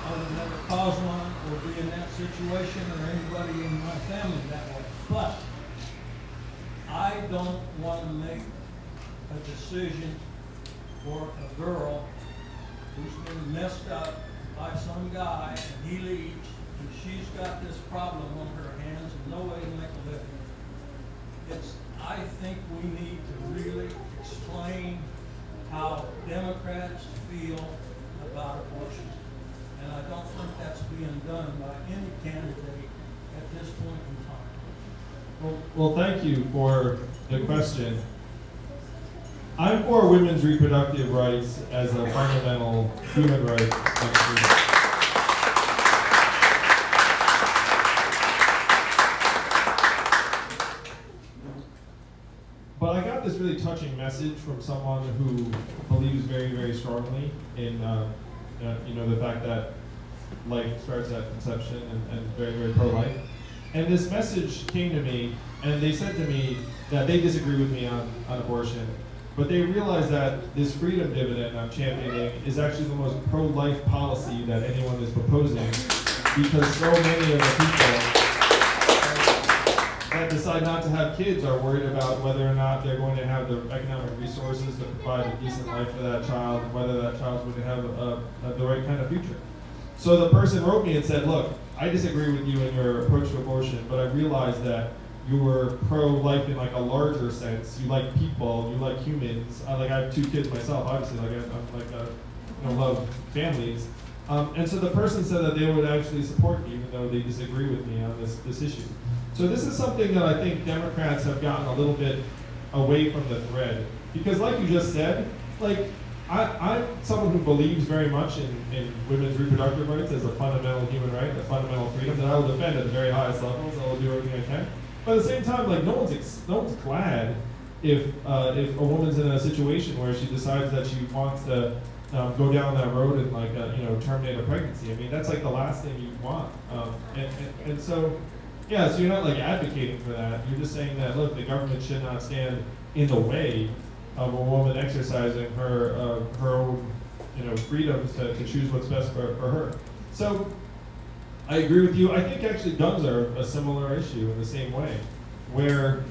I would never cause one or be in that situation or anybody in my family that way. But I don't want to make a decision for a girl who's been messed up by some guy and he leaves and she's got this problem on her hands and no way to make a living. I think we need to really explain how Democrats feel about abortion. And I don't think that's being done by any candidate at this point in time. Well, thank you for the question. I'm for women's reproductive rights as a fundamental human right. But I got this really really touching message from someone who believes very, very strongly in the fact that life starts at conception and very, very pro-life. And this message came to me, and they said to me that they disagree with me on abortion, but they realize that this freedom dividend I'm championing is actually the most pro-life policy that anyone is proposing, because so many of the people that decide not to have kids are worried about whether or not they're going to have the economic resources to provide a decent life for that child, and whether that child's going to have the right kind of future. So the person wrote me and said, look, I disagree with you in your approach to abortion, but I realize that you were pro-life in like a larger sense. You like people, you like humans. I have 2 kids myself, obviously. I love families. And so the person said that they would actually support me, even though they disagree with me on this issue. So this is something that I think Democrats have gotten a little bit away from the thread. Because like you just said, I'm someone who believes very much in women's reproductive rights as a fundamental human right, a fundamental freedom that I will defend at the very highest levels. I will do everything I can. But at the same time, no one's glad if a woman's in a situation where she decides that she wants to go down that road and terminate a pregnancy. I mean, that's the last thing you want. And so, yeah, so you're not advocating for that. You're just saying that, look, the government should not stand in the way of a woman exercising her own freedoms to choose what's best for her. So I agree with you. I think actually guns are a similar issue in the same way, where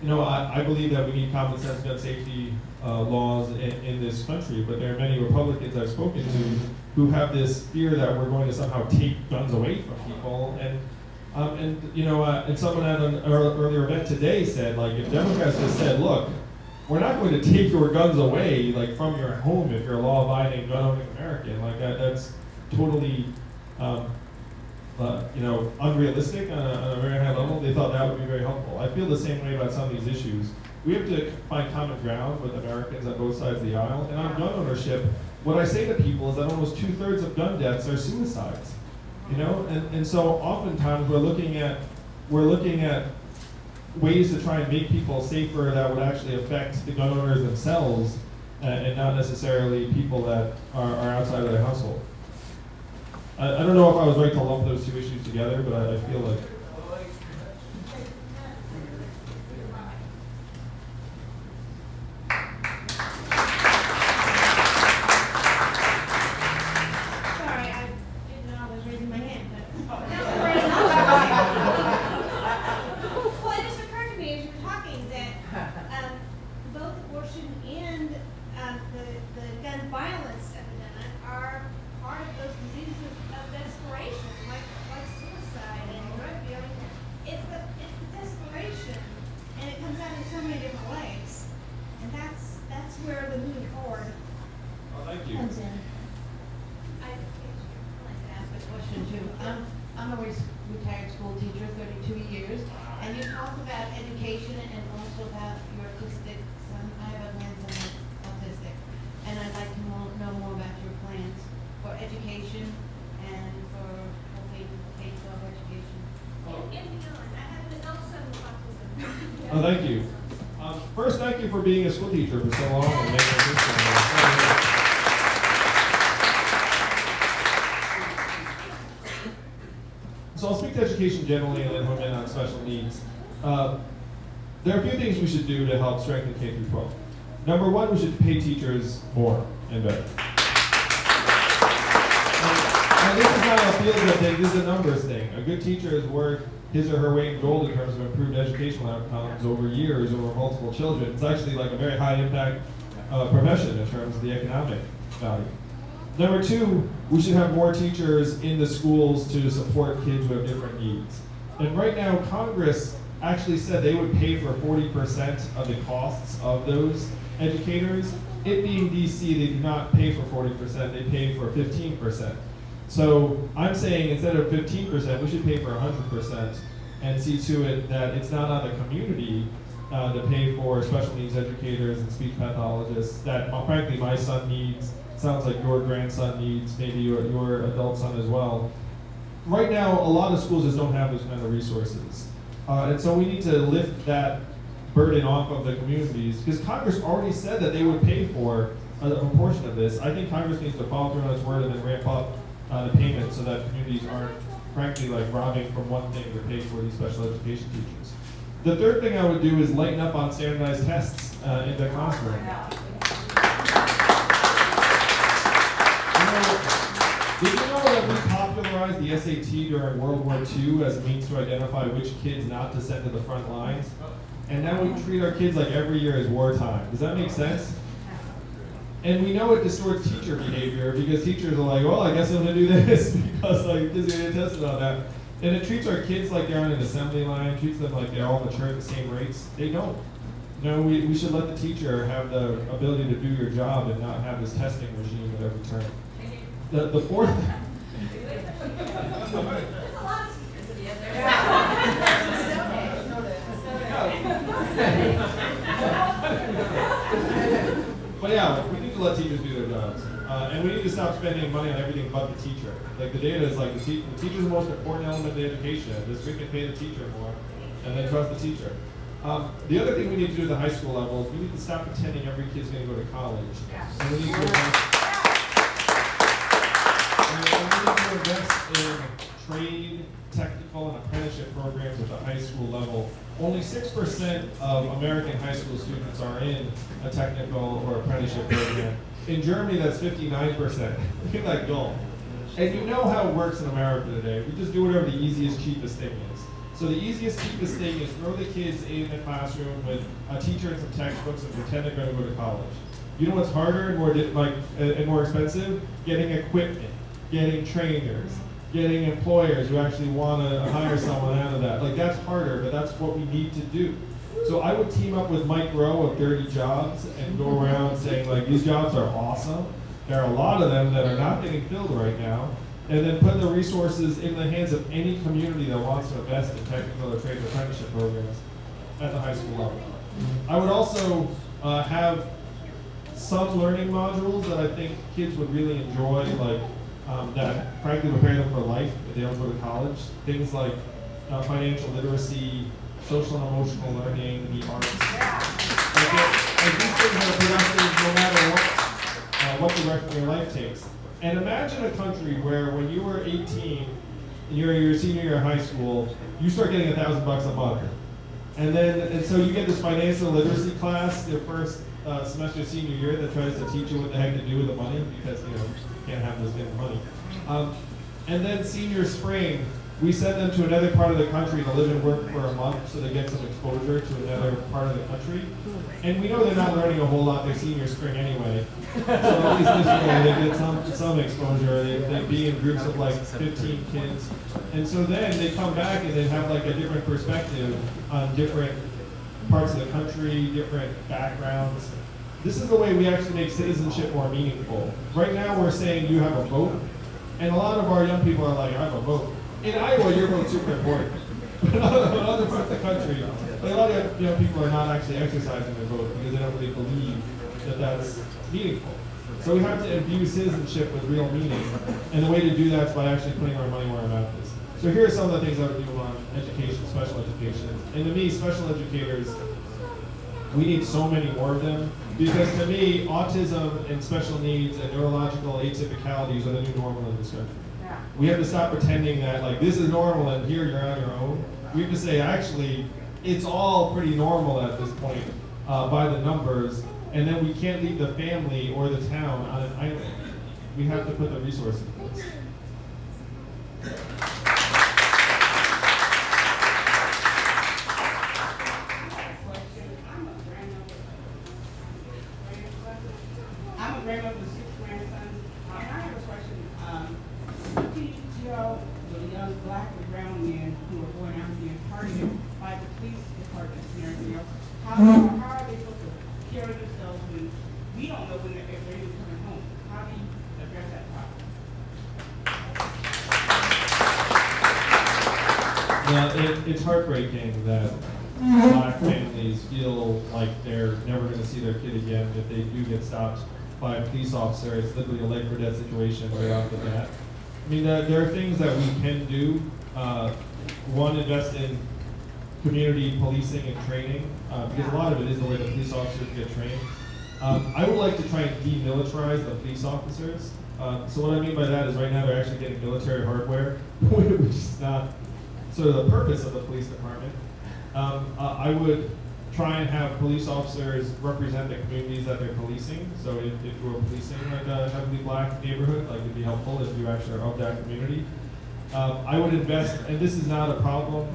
I believe that we need common sense gun safety laws in this country, but there are many Republicans I've spoken to who have this fear that we're going to somehow take guns away from people. And someone at an earlier event today said, if Democrats just said, look, we're not going to take your guns away from your home if you're a law-abiding, gun-owning American. That's totally unrealistic on a very high level. They thought that would be very helpful. I feel the same way about some of these issues. We have to find common ground with Americans on both sides of the aisle. And on gun ownership, what I say to people is that almost 2/3 of gun deaths are suicides. And so oftentimes we're looking at ways to try and make people safer that would actually affect the gun owners themselves, and not necessarily people that are outside of their household. I don't know if I was right to lump those 2 issues together, but I feel like. I'm a retired school teacher, 32 years, and you talk about education and also about your autistic son. I have a grandson that's autistic, and I'd like to know more about your plans for education and for helping K-12 education. And beyond. I have an adult son with autism. Oh, thank you. First, thank you for being a school teacher for so long and making this. So I'll speak to education generally and then home in on special needs. There are a few things we should do to help strengthen K through 12. Number one, we should pay teachers more and better. And this is not a feel-good thing, this is a numbers thing. A good teacher is worth his or her weight in gold in terms of improved educational outcomes over years, over multiple children. It's actually a very high impact profession in terms of the economic value. Number two, we should have more teachers in the schools to support kids who have different needs. And right now, Congress actually said they would pay for 40% of the costs of those educators. It being DC, they do not pay for 40%, they pay for 15%. So I'm saying instead of 15%, we should pay for 100% and see to it that it's not on the community to pay for special needs educators and speech pathologists that frankly my son needs. Sounds like your grandson needs, maybe your adult son as well. Right now, a lot of schools just don't have those kind of resources. And so we need to lift that burden off of the communities, because Congress already said that they would pay for a proportion of this. I think Congress needs to follow through on its word and then ramp up the payments so that communities aren't, frankly, like robbing from one thing to pay for these special education teachers. The third thing I would do is lighten up on standardized tests in the classroom. Did you know that we popularized the SAT during World War II as a means to identify which kids not to send to the front lines? And now we treat our kids like every year is wartime. Does that make sense? And we know it distorts teacher behavior because teachers are like, well, I guess I'm gonna do this because like kids are getting tested on that. And it treats our kids like they're on an assembly line, treats them like they're all mature at the same rates. They don't. You know, we should let the teacher have the ability to do your job and not have this testing regime at every turn. The fourth. But yeah, we need to let teachers do their jobs. And we need to stop spending money on everything but the teacher. Like the data is like the teacher's the most important element of the education. This we can pay the teacher more and then trust the teacher. The other thing we need to do at the high school level is we need to stop pretending every kid's going to go to college. And we need to invest in trade, technical, and apprenticeship programs at the high school level. Only 6% of American high school students are in a technical or apprenticeship program. In Germany, that's 59%. Look at that goal. And you know how it works in America today. We just do whatever the easiest, cheapest thing is. So the easiest, cheapest thing is throw the kids in the classroom with a teacher and some textbooks and pretend they're going to go to college. You know what's harder and more expensive? Getting equipment, getting trainers, getting employers who actually want to hire someone out of that. Like that's harder, but that's what we need to do. So I would team up with Mike Rowe of Dirty Jobs and go around saying like these jobs are awesome. There are a lot of them that are not getting filled right now. And then put the resources in the hands of any community that wants to invest in technical or trade apprenticeship programs at the high school level. I would also have some learning modules that I think kids would really enjoy, like that frankly prepare them for life if they don't go to college. Things like financial literacy, social and emotional learning, the arts. Like these things are productive no matter what direction your life takes. And imagine a country where when you were 18, you're your senior year of high school, you start getting $1,000 a month. And so you get this financial literacy class your first semester senior year that tries to teach you what the heck to do with the money because you can't have this kind of money. And then senior spring, we send them to another part of the country to live and work for a month so they get some exposure to another part of the country. And we know they're not learning a whole lot their senior spring anyway. So at least this way they get some exposure. They be in groups of like 15 kids. And so then they come back and they have like a different perspective on different parts of the country, different backgrounds. This is the way we actually make citizenship more meaningful. Right now we're saying you have a vote. And a lot of our young people are like, I have a vote. In Iowa, your vote's super important. But in other parts of the country, a lot of young people are not actually exercising their vote because they don't really believe that that's meaningful. So we have to imbue citizenship with real meaning. And the way to do that is by actually putting our money where our mouth is. So here are some of the things I would do on education, special education. And to me, special educators, we need so many more of them. Because to me, autism and special needs and neurological atypicalities are the new normal in this country. We have to stop pretending that like this is normal and here you're on your own. We have to say actually it's all pretty normal at this point by the numbers, and then we can't leave the family or the town on an island. We have to put the resources in place. I'm a grandmother with 6 grandsons, and I have a question. What do you tell the young black and brown men who are going out being targeted by the police departments and everything else? How are they supposed to carry themselves when we don't know when they're even coming home? How do you address that problem? Yeah, it's heartbreaking that black families feel like they're never going to see their kid again if they do get stopped by a police officer. It's literally a life or death situation right off the bat. I mean, there are things that we can do. One, invest in community policing and training, because a lot of it is the way the police officers get trained. I would like to try and demilitarize the police officers. So what I mean by that is right now they're actually getting military hardware, which is not sort of the purpose of the police department. I would try and have police officers represent the communities that they're policing. So if you were policing like a heavily black neighborhood, like it'd be helpful if you actually are of that community. I would invest, and this is not a problem,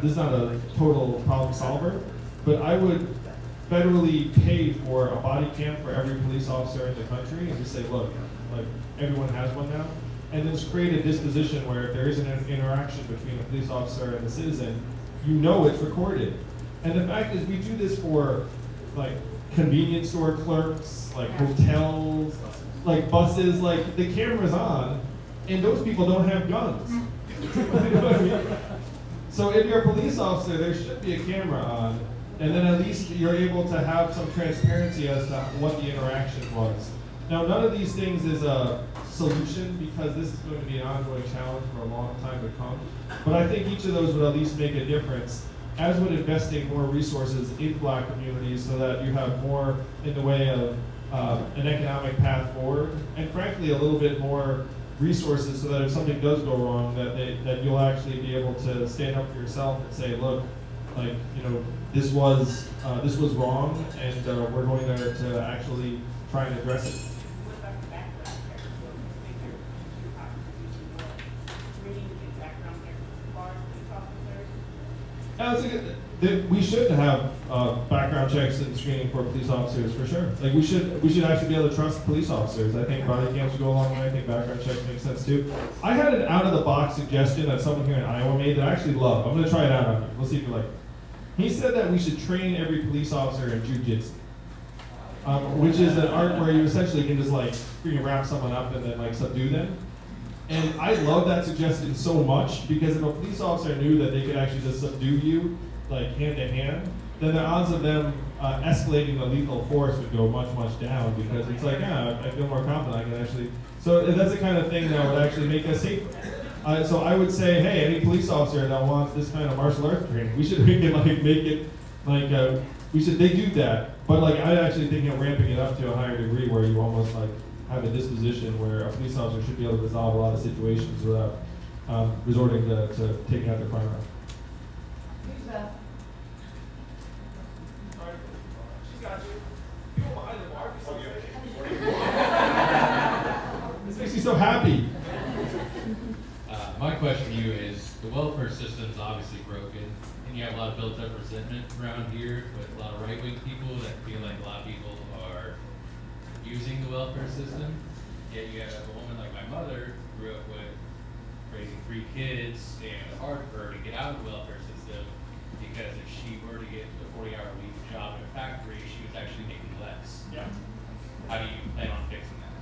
this is not a total problem solver, but I would federally pay for a body cam for every police officer in the country and just say, look, like everyone has one now, and then just create a disposition where if there is an interaction between a police officer and a citizen, you know it's recorded. And the fact is we do this for like convenience store clerks, like hotels, like buses, like the camera's on, and those people don't have guns. You know what I mean? So if you're a police officer, there should be a camera on, and then at least you're able to have some transparency as to what the interaction was. Now, none of these things is a solution because this is going to be an ongoing challenge for a long time to come. But I think each of those would at least make a difference, as would investing more resources in black communities so that you have more in the way of an economic path forward, and frankly, a little bit more resources so that if something does go wrong, that you'll actually be able to stand up for yourself and say, look, like, you know, this was wrong, and we're going to actually try and address it. We should have background checks and screening for police officers for sure. Like we should actually be able to trust police officers. I think body cams would go a long way. I think background checks make sense too. I had an out of the box suggestion that someone here in Iowa made that I actually love. I'm going to try it out on you. We'll see if you like it. He said that we should train every police officer in jiu-jitsu, which is an art where you essentially can just like freaking wrap someone up and then like subdue them. And I love that suggestion so much because if a police officer knew that they could actually just subdue you, like hand to hand, then the odds of them escalating the lethal force would go much, much down because it's like, yeah, I feel more confident I can actually. So that's the kind of thing that would actually make us safer. So I would say, hey, any police officer that wants this kind of martial arts training, we should they do that. But like I actually think ramping it up to a higher degree where you almost like have a disposition where a police officer should be able to resolve a lot of situations without resorting to taking out their firearm. She's got you. You go behind the bar. This makes me so happy. My question to you is, the welfare system is obviously broken, and you have a lot of built-up resentment around here with a lot of right-wing people that feel like a lot of people are using the welfare system. Yet you have a woman like my mother who grew up with raising 3 kids, and it's hard for her to get out of the welfare system because if she were to get a 40-hour-a-week job in a factory, she was actually making less. Yeah. How do you plan on fixing that?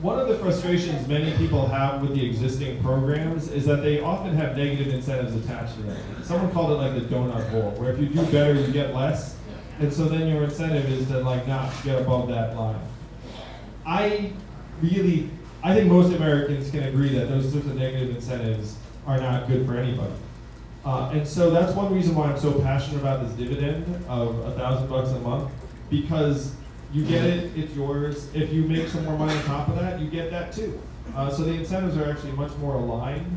One of the frustrations many people have with the existing programs is that they often have negative incentives attached to them. Someone called it like the donut hole, where if you do better, you get less. And so then your incentive is to like not get above that line. I think most Americans can agree that those sorts of negative incentives are not good for anybody. And so that's one reason why I'm so passionate about this dividend of $1,000 a month, because you get it, it's yours. If you make some more money on top of that, you get that too. So the incentives are actually much more aligned.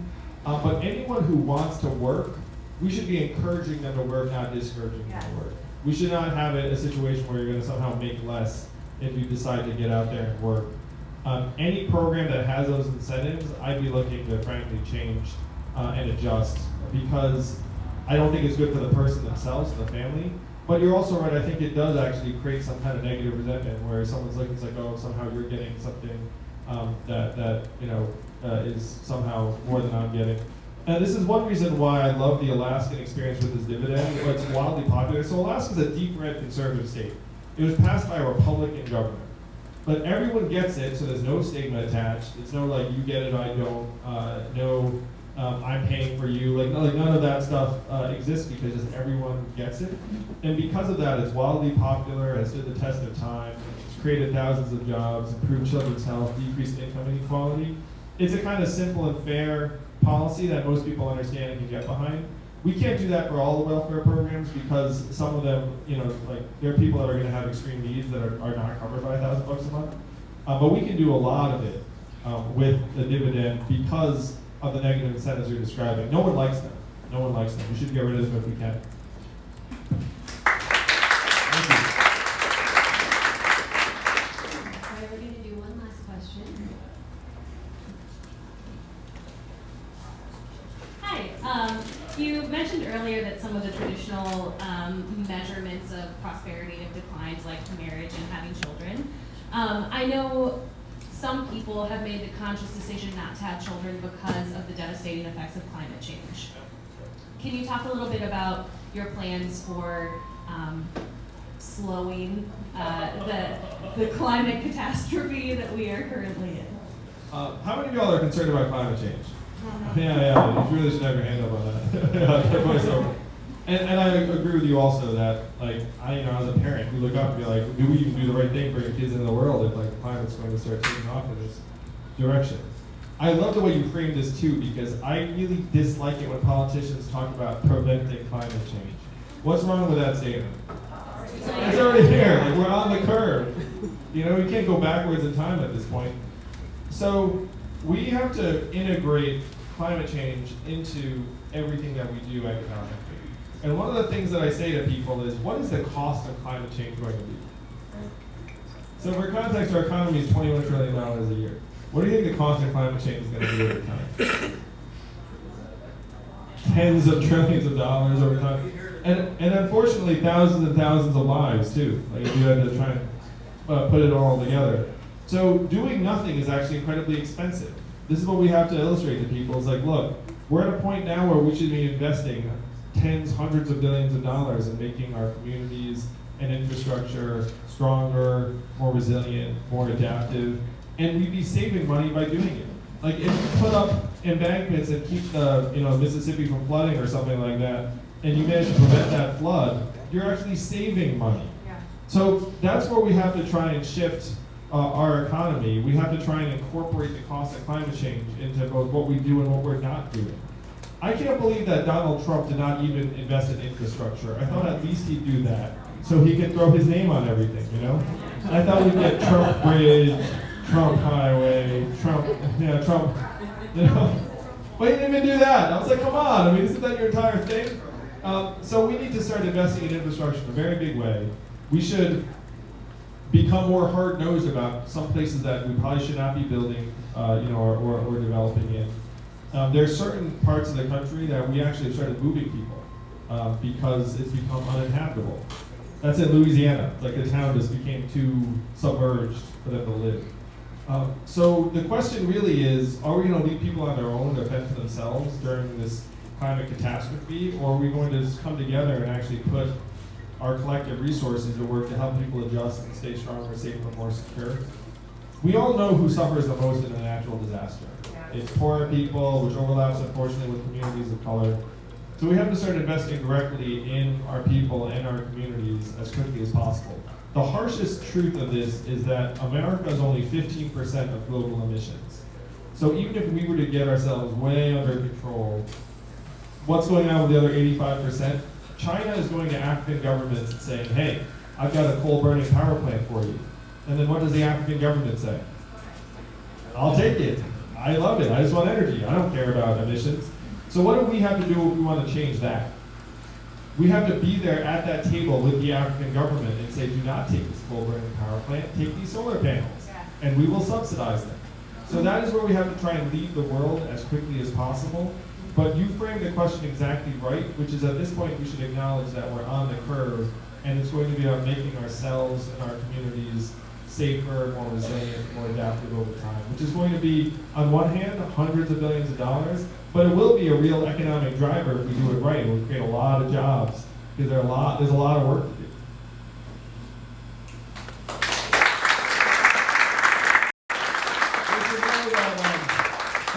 But anyone who wants to work, we should be encouraging them to work, not discouraging them to work. We should not have a situation where you're going to somehow make less if you decide to get out there and work. Any program that has those incentives, I'd be looking to frankly change and adjust, because I don't think it's good for the person themselves, the family. But you're also right, I think it does actually create some kind of negative resentment where someone's looking, it's like, oh, somehow you're getting something that is somehow more than I'm getting. And this is one reason why I love the Alaskan experience with this dividend. It's wildly popular. So Alaska's a deep red conservative state. It was passed by a Republican governor. But everyone gets it, so there's no stigma attached. It's no like, you get it, I don't, I'm paying for you. Like none of that stuff exists because just everyone gets it. And because of that, it's wildly popular, has stood the test of time, it's created thousands of jobs, improved children's health, decreased income inequality. It's a kind of simple and fair policy that most people understand and can get behind. We can't do that for all the welfare programs because some of them, you know, like there are people that are going to have extreme needs that are not covered by $1,000 a month. But we can do a lot of it with the dividend because of the negative incentives you're describing. No one likes them. No one likes them. We should get rid of them if we can. Thank you. All right, we're going to do one last question. Hi. You mentioned earlier that some of the traditional measurements of prosperity have declined, like marriage and having children. I know some people have made the conscious decision not to have children because of the devastating effects of climate change. Can you talk a little bit about your plans for slowing the climate catastrophe that we are currently in? How many of y'all are concerned about climate change? Yeah, you really should have your hand up on that. And I agree with you also that, like, as a parent, we look up and be like, do we even do the right thing for your kids in the world if, like, the climate's going to start taking off in this direction? I love the way you framed this, too, because I really dislike it when politicians talk about preventing climate change. What's wrong with that statement? It's already here. Like, we're on the curve. You know, we can't go backwards in time at this point. So we have to integrate climate change into everything that we do economically. And one of the things that I say to people is, what is the cost of climate change going to be? So for context, our economy is $21 trillion a year. What do you think the cost of climate change is going to be over time? Tens of trillions of dollars over time. And unfortunately, thousands and thousands of lives, too. Like, if you had to try and put it all together. So doing nothing is actually incredibly expensive. This is what we have to illustrate to people. It's like, look, we're at a point now where we should be investing tens, hundreds of billions of dollars in making our communities and infrastructure stronger, more resilient, more adaptive, and we'd be saving money by doing it. Like, if you put up embankments and keep the Mississippi from flooding or something like that, and you manage to prevent that flood, you're actually saving money. Yeah. So that's where we have to try and shift our economy. We have to try and incorporate the cost of climate change into both what we do and what we're not doing. I can't believe that Donald Trump did not even invest in infrastructure. I thought at least he'd do that so he could throw his name on everything, you know? I thought we'd get Trump Bridge, Trump Highway, Trump, you know? But he didn't even do that. I was like, come on, I mean, isn't that your entire thing? So we need to start investing in infrastructure in a very big way. We should become more hard-nosed about some places that we probably should not be building, or developing in. There are certain parts of the country that we actually have started moving people because it's become uninhabitable. That's in Louisiana. Like, the town just became too submerged for them to live. So the question really is, are we going to leave people on their own to fend for themselves during this climate catastrophe, or are we going to just come together and actually put our collective resources to work to help people adjust and stay stronger, safer, and more secure? We all know who suffers the most in a natural disaster. It's poor people, which overlaps, unfortunately, with communities of color. So we have to start investing directly in our people and our communities as quickly as possible. The harshest truth of this is that America is only 15% of global emissions. So even if we were to get ourselves way under control, what's going on with the other 85%? China is going to African governments and saying, hey, I've got a coal-burning power plant for you. And then what does the African government say? I'll take it. I love it. I just want energy. I don't care about emissions. So what do we have to do if we want to change that? We have to be there at that table with the African government and say, do not take this coal-burning power plant, take these solar panels, and we will subsidize them. So that is where we have to try and lead the world as quickly as possible. But you framed the question exactly right, which is at this point we should acknowledge that we're on the curve, and it's going to be about making ourselves and our communities safer, more resilient, more adaptive over time, which is going to be, on one hand, hundreds of billions of dollars, but it will be a real economic driver if we do it right. It will create a lot of jobs, because there's a lot of work to do.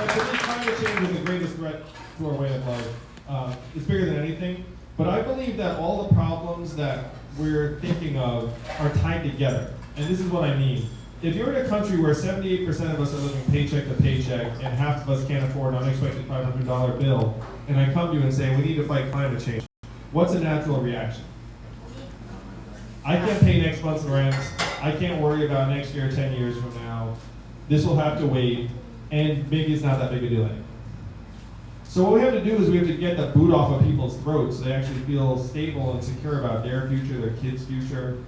To me, climate change is the greatest threat to our way of life. It's bigger than anything, but I believe that all the problems that we're thinking of are tied together. And this is what I mean. if you're in a country where 78% of us are living paycheck to paycheck and half of us can't afford an unexpected $500 bill, and I come to you and say, we need to fight climate change, what's a natural reaction? I can't pay next month's rent. I can't worry about next year, 10 years from now. This will have to wait, and maybe it's not that big a deal anymore. So what we have to do is we have to get the boot off of people's throats so they actually feel stable and secure about their future, their kids' future.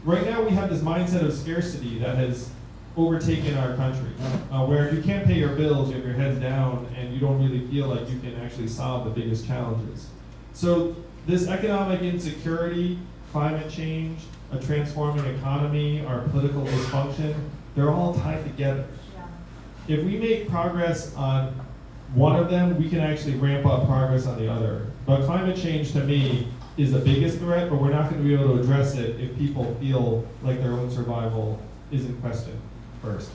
Right now we have this mindset of scarcity that has overtaken our country, where if you can't pay your bills, you have your heads down, and you don't really feel like you can actually solve the biggest challenges. So this economic insecurity, climate change, a transforming economy, our political dysfunction, they're all tied together. If we make progress on one of them, we can actually ramp up progress on the other. But climate change, to me, is the biggest threat, but we're not going to be able to address it if people feel like their own survival is in question first.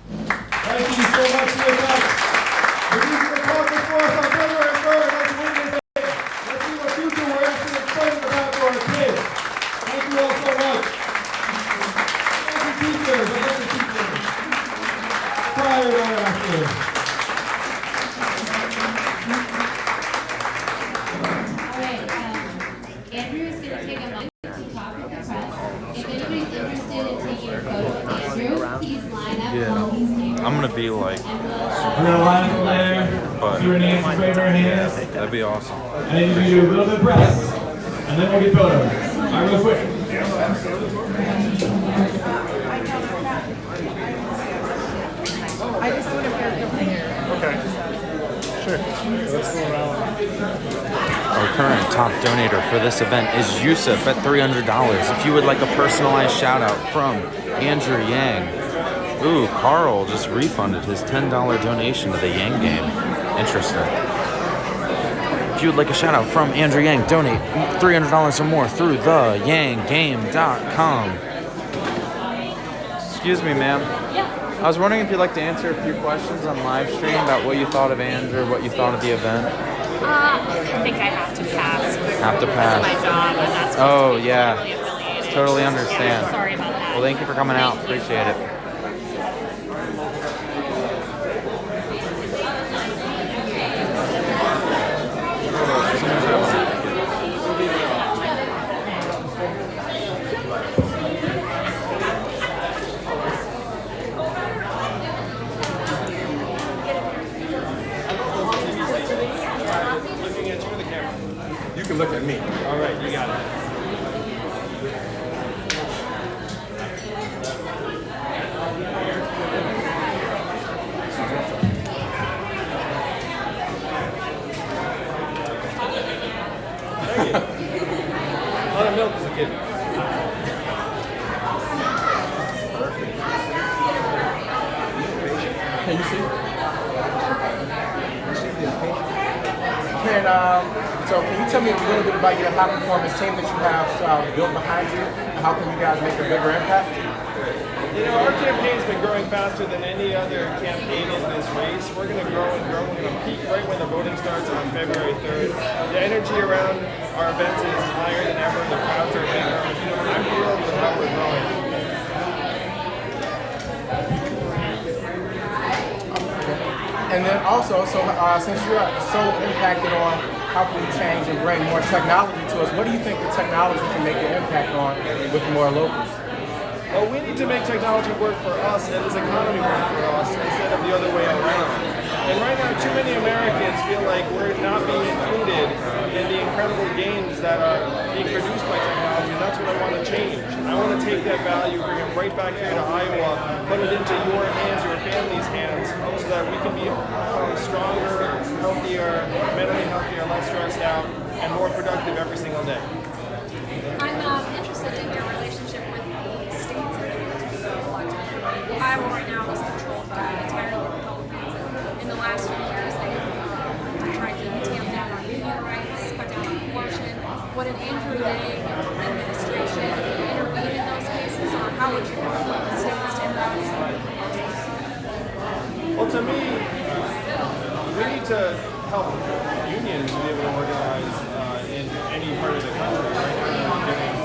Thank you so much for your time. The reason the conference for us on February 3rd, let's win this day. Let's see what future we're actually excited about for our kids. Thank you all so much. Thank you, teachers. I love the teachers. Prior or after. Andrew is going to take a moment to talk with the press. If anybody's interested in taking a photo with Andrew, please line up while he's there. I'm gonna be like, We're going to line up there. but See your names, wave our hands. that'd be awesome. I need you to do a little bit of press, and then we'll get photos. All right, real quick. I just want to hear something here. Okay. Sure. Let's go around. Our current top donator for this event is Yusuf at $300. If you would like a personalized shout out from Andrew Yang. Ooh, Carl just refunded his $10 donation to the Yang game. Interesting. If you would like a shout out from Andrew Yang, donate $300 or more through theyanggame.com. Excuse me, ma'am. Yeah. I was wondering if you'd like to answer a few questions on live stream about what you thought of Andrew, what you thought of the event. I think I have to pass. Have to pass. That's my job, and that's Oh, yeah. really affiliated. Totally understand. Yeah, sorry about that. Well, thank you for coming out. Appreciate it. You can look at me. All right, you got it. Thank you. A lot of milk as a kid. Perfect. Can you see? So can you tell me a little bit about your high performance team that you have built behind you? How can you guys make a bigger impact? You know, our campaign's been growing faster than any other campaign in this race. We're going to grow and grow. We're going to peak right when the voting starts on February 3rd. The energy around our events is higher than ever. The crowds are bigger. I'm thrilled with how we're growing. And then also, since you're so impacted on how can we change and bring more technology to us, what do you think the technology can make an impact on with more locals? Well, we need to make technology work for us and this economy work for us instead of the other way around. And right now, too many Americans feel like we're not being included in the incredible gains that are being produced by technology, and that's what I want to change. I want to take that value, bring it right back here to Iowa, put it into your hands, your family's hands, so that we can be stronger, healthier, mentally healthier, less stressed out, and more productive every single day. I'm interested in your relationship with the states that are to be elected. Iowa right now is controlled by entirely Republicans. In the last few years, they've tried to tamp down our union rights, cut down on abortion. Would an Andrew Yang administration intervene in those cases, or how would you want the states to interact? Well, to me, we need to help unions be able to organize in any part of the country. Right now, we're getting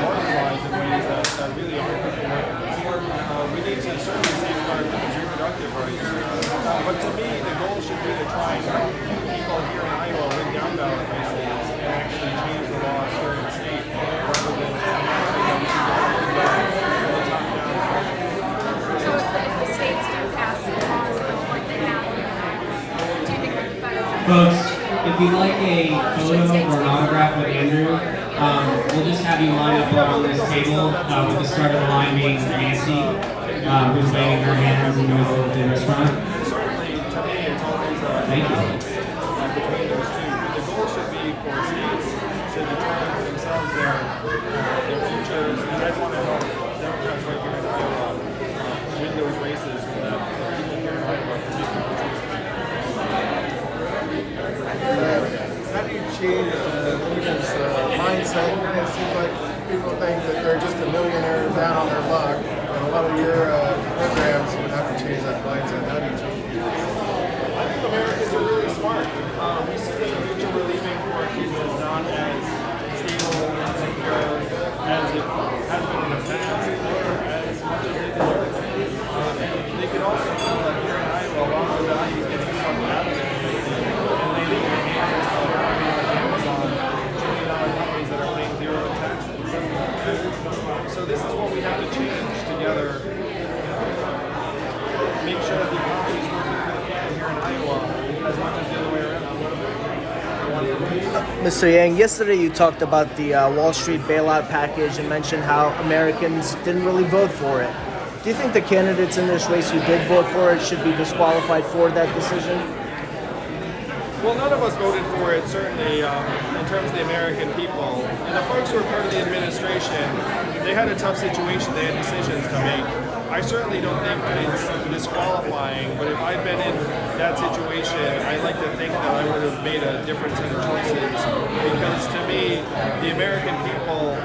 marginalized in ways that really aren't more to certainly safeguard women's reproductive rights. But to me, the goal should be to try and help people here in Iowa win down ballot races and actually change the laws here in the state rather than from the top down. So if the states do pass laws like they have here in Iowa, do you think that the federal Folks, if you'd like a photo or an autograph with Andrew, we'll just have you line up on this table, with the start of the line being Nancy, who's waving her hands in the middle of the restaurant. Thank you. Between those two, the goal should be for states to determine for themselves their futures. You guys want to help Democrats right here in Iowa win those races so that people here in Iowa can make those choices. How do you change people's mindset? It seems like people think that they're just a millionaire down on their luck, and a lot of your programs would have to change that mindset. How do you change people? I think Americans are really smart. We see that the future we're leaving for our kids is not as stable and secure as it has been in the past, or as much as they deserve. And they can also feel that here in Iowa, a lot of the value is getting sucked out of it. And they need to handle stuff like Amazon, trillion-dollar companies that are paying zero in taxes. So this is what we have to change together. Make sure that the economy is working for the people here in Iowa as much as the other way around. Mr. Yang, yesterday you talked about the Wall Street bailout package and mentioned how Americans didn't really vote for it. Do you think the candidates in this race who did vote for it should be disqualified for that decision? Well, none of us voted for it, certainly, in terms of the American people. And the folks who were part of the administration, they had a tough situation. They had decisions to make. I certainly don't think that it's disqualifying, but if I'd been in that situation, I'd like to think that I would have made a different set of choices. Because to me, the American people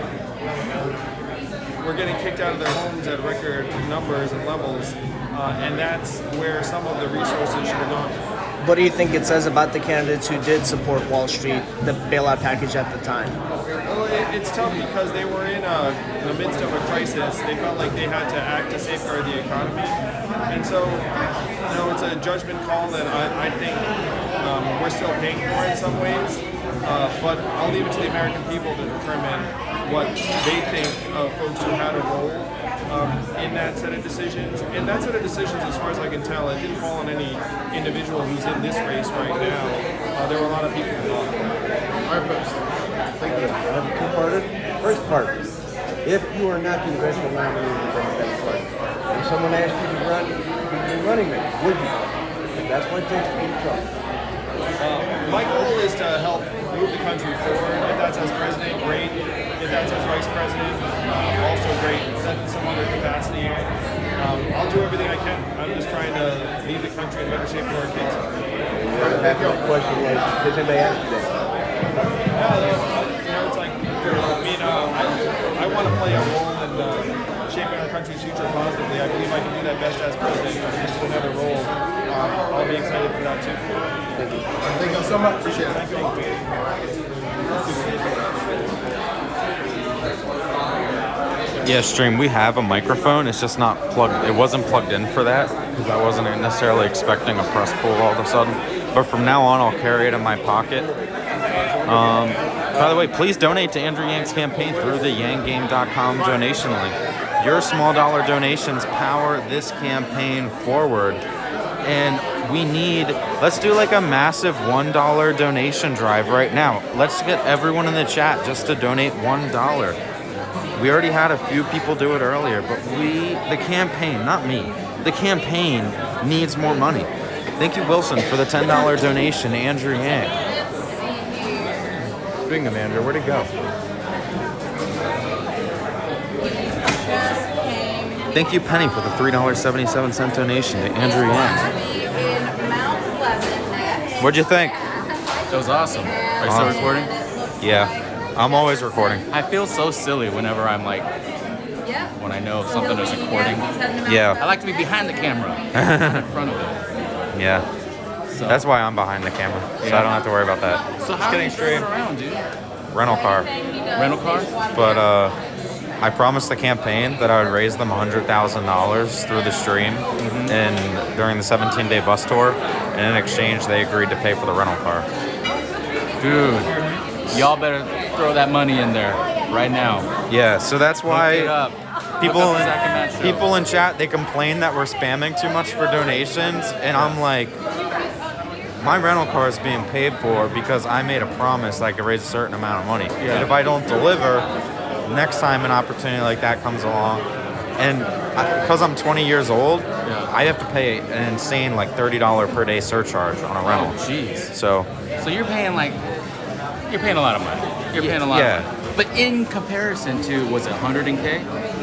were getting kicked out of their homes at record numbers and levels, and that's where some of the resources should have gone. What do you think it says about the candidates who did support Wall Street, the bailout package at the time? Well, it's tough because they were in the midst of a crisis. They felt like they had to act to safeguard the economy. And so, it's a judgment call that I think we're still paying for in some ways. But I'll leave it to the American people to determine what they think of folks who had a role in that set of decisions. And that set of decisions, as far as I can tell, it didn't fall on any individual who's in this race right now. There were a lot of people involved. All right, folks. Thank you. I have two-parted. First part, if you are not congressional nominee of the Democratic Party, and someone asked you to run, to be running mate, would you? If that's what it takes to beat Trump. My goal is to help move the country forward. If that's as president, great. If that's as vice president, also great. If that's in some other capacity, I'll do everything I can. I'm just trying to leave the country in better shape for our kids. That question was, does anybody ask you that? It's like, I want to play a role in shaping our country's future positively. I believe I can do that best as president. If there's another role, I'll be excited for that too. Thank you. Thank you so much. Appreciate it. Thank you. Yeah, stream, we have a microphone. It's just not plugged. It wasn't plugged in for that because I wasn't necessarily expecting a press pull all of a sudden. But from now on, I'll carry it in my pocket. By the way, please donate to Andrew Yang's campaign through the yanggame.com donation link. Your small dollar donations power this campaign forward. And we need, let's do like a massive $1 donation drive right now. Let's get everyone in the chat just to donate $1. We already had a few people do it earlier, but the campaign, not me, the campaign needs more money. Thank you, Wilson, for the $10 donation to Andrew Yang. Speaking of Andrew, where'd he go? Thank you, Penny, for the $3.77 donation to Andrew Yang. What'd you think? It was awesome. Are you still recording? Yeah. I'm always recording. I feel so silly whenever I'm like, when I know something is recording. Yeah. I like to be behind the camera, in front of it. Yeah. So. That's why I'm behind the camera, so I don't have to worry about that. So how are you driving around, dude? Rental car. Rental car? But I promised the campaign that I would raise them $100,000 through the stream and during the 17-day bus tour, and in exchange, they agreed to pay for the rental car. Dude, y'all better throw that money in there right now. Yeah, so that's Hook it why up. people Hook up the Zach and Matt show. people in chat, they complain that we're spamming too much for donations, and I'm like, my rental car is being paid for because I made a promise that I could raise a certain amount of money. Yeah. And if I don't deliver, next time an opportunity like that comes along, and because I'm 20 years old, I have to pay an insane like $30 per day surcharge on a rental. Jeez. So you're paying a lot of money. You're paying a lot of money. But in comparison to, was it 100K?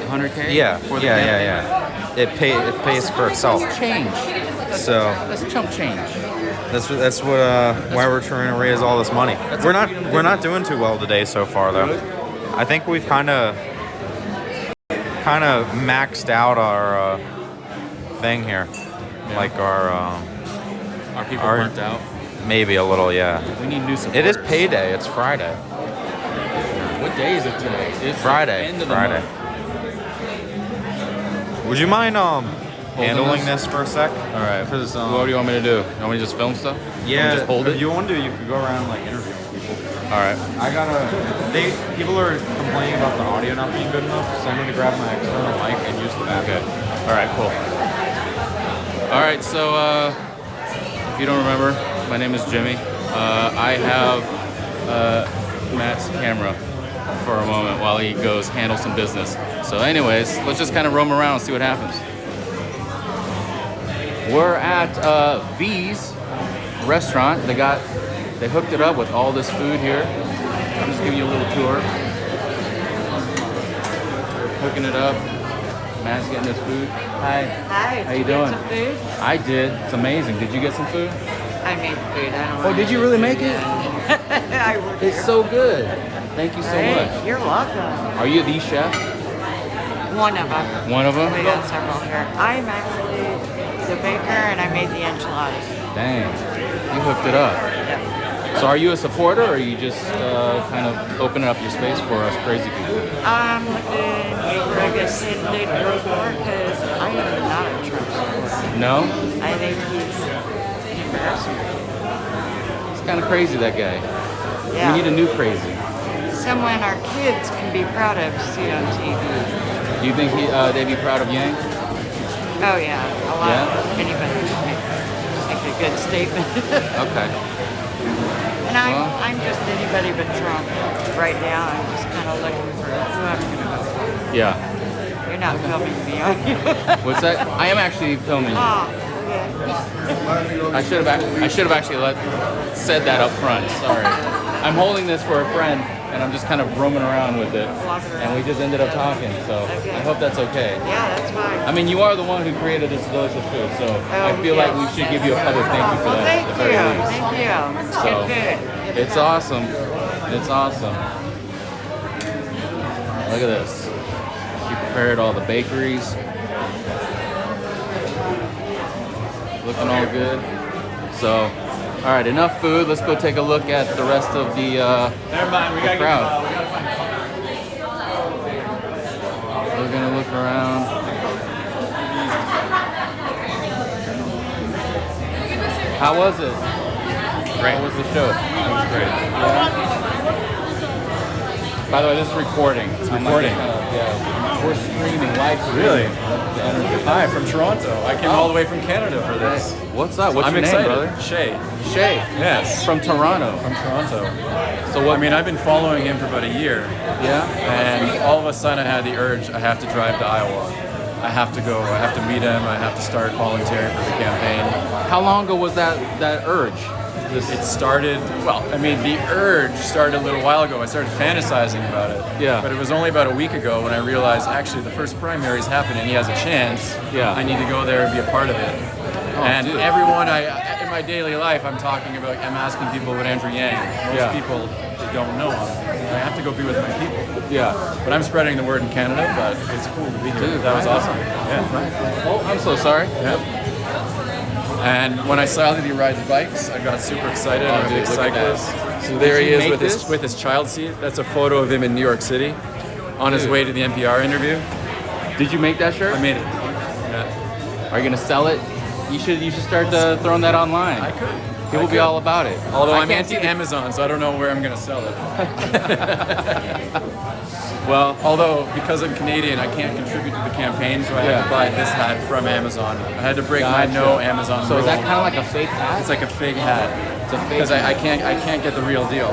100K? Yeah, For the yeah. It pays for itself. That's change. So That's chump change. that's why we're trying to raise all this money. We're not doing too well today so far though. I think we've kind of maxed out our thing here, like our people burnt out. Maybe a little, yeah. We need new support. It is payday. It's Friday. What day is it today? It's Friday. the end of the Friday. month. Would you mind handling this for a sec? All right. What do you want me to do? You want me to just film stuff? Yeah. Just hold it. If you want to, you could go around like interviewing people. All right. People are complaining about the audio not being good enough, so I'm going to grab my external mic and use the back. Okay. All right. Cool. All right. So if you don't remember, my name is Jimmy. I have Matt's camera for a moment while he goes handle some business. So anyways, let's just kind of roam around and see what happens. We're at V's restaurant. They hooked it up with all this food here. I'm just giving you a little tour. Hooking it up. Matt's getting his food. Hi. Hi. How you Did you doing? get some food? I did. It's amazing. Did you get some food? I made food. I don't Oh, did you really make it? I work It's here. so good. Thank you so Hey, much. You're welcome. Are you the chef? One of them. One of them? We got several here. I'm actually the baker, and I made the enchiladas. Dang. You hooked it up. Yeah. So are you a supporter, or are you just kind of opening up your space for us crazy people? I'm looking for a good candidate to vote for because I am not a Trump supporter. No? I think he's embarrassing. It's kind of crazy, that guy. Yeah. We need a new crazy. Someone our kids can be proud of to see on TV. Do you think they'd be proud of Yang? Oh yeah, a lot. Anybody can make a good statement. Okay. And I'm just anybody but Trump right now. I'm just kind of looking for who I'm going to vote for. Yeah. You're not filming me, are you? What's that? I am actually filming you. Oh, okay. I should have actually said that up front. Sorry. I'm holding this for a friend, and I'm just kind of roaming around with it, and we just ended up talking. So I hope that's okay. Yeah, that's fine. I mean, you are the one who created this delicious food, so I feel like we should give you a public thank you for that. Thank at the very you. least. Thank you. It's So, good food. it's awesome. It's awesome. Look at this. She prepared all the bakeries. Looking all good. So, all right, enough food. Let's go take a look at the rest of the Never mind, we the gotta crowd. we gotta find We're gonna look around. How was it? Great. How was the show? It was great. Yeah. By the way, this is recording. It's recording. Yeah. We're streaming, live streaming. Really? The energy. Hi, from Toronto. I came all the way from Canada for this. What's up? What's I'm your excited. name, brother? Shay. Shay. Yes. From Toronto. From Toronto. So what? I mean, I've been following him for about a year. Yeah. And all of a sudden, I had the urge. I have to drive to Iowa. I have to go. I have to meet him. I have to start volunteering for the campaign. How long ago was that urge? It started, well, I mean, the urge started a little while ago. I started fantasizing about it. Yeah. But it was only about a week ago when I realized, actually, the first primary is happening. He has a chance. Yeah. I need to go there and be a part of it. Oh, and dude. everyone in my daily life, I'm talking about, I'm asking people about Andrew Yang. Most people, they don't know him. I have to go be with my people. Yeah. But I'm spreading the word in Canada, but it's cool to be here. Dude, that was right awesome. on. Yeah. Right. Oh, I'm so sorry. Yep. And when I saw that he rides bikes, I got super excited. I'm a big Look at that. cyclist. So Did there he you is make with this? his child seat. That's a photo of him in New York City. on his Dude. way to the NPR interview. Did you make that shirt? I made it. Yeah. Are you gonna sell it? You should start throwing that online. I could. People will be all about it. Although I I'm can't see the- anti-Amazon, so I don't know where I'm gonna sell it. Well, although because I'm Canadian, I can't contribute to the campaign, so I had to buy this hat from Amazon. I had to break my no Amazon So rule. is that kind of like a fake hat? It's like a fake hat. It's a fake because hat. I can't get the real deal.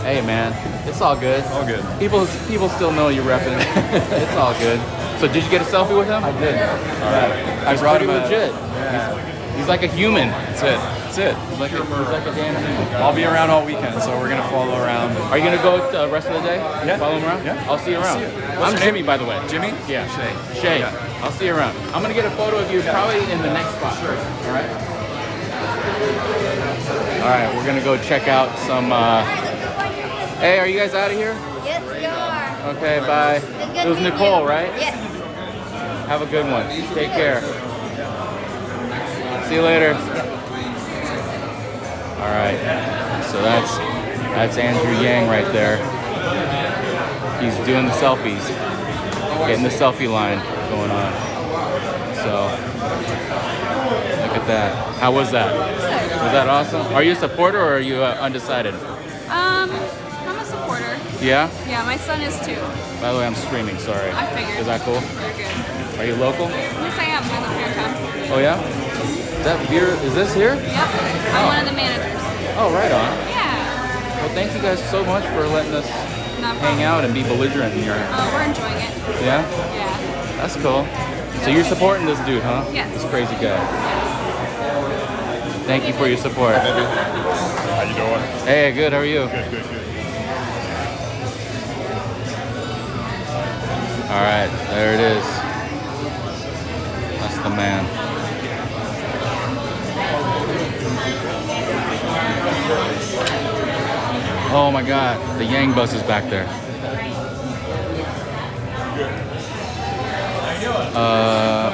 Hey man, it's all good. All good. People still know you're repping it. It's all good. So did you get a selfie with him? I did. All right. I He's brought pretty him legit. He's like a human. That's it. That's it. He's like a damn human. I'll be around all weekend, so we're gonna follow around. Are you gonna go the rest of the day? Yeah. Follow him around? Yeah. I'll see you around. See you. What's I'm your Jimmy, name? by the way. Jimmy? Yeah. Shay. Shay. Yeah. I'll see you around. I'm gonna get a photo of you probably in the next spot. Sure. All right. All right. We're gonna go check out some. Hey, are you guys out of here? Yes, we are. Okay. Bye. It was Nicole, right? Yes. Have a good one. Take care. See you later. All right. So that's Andrew Yang right there. He's doing the selfies, getting the selfie line going on. So look at that. How was that? Was that awesome? Are you a supporter or are you undecided? I'm a supporter. Yeah? Yeah, my son is too. By the way, I'm streaming, sorry. I figured. Is that cool? You're good. Are you local? Yes, I am. I live here in town. Oh yeah? Is that beer? Is this here? Yep. I'm one of the managers. Oh, right on. Yeah. Well, thank you guys so much for letting us No hang out and be belligerent in your. We're enjoying it. Yeah? Yeah. That's cool. So you're supporting this dude, huh? Yes. This crazy guy. Thank you for your support. How you doing? Hey, good. How are you? Good, good, good. All right, there it is. That's the man. Oh my God, the Yang bus is back there.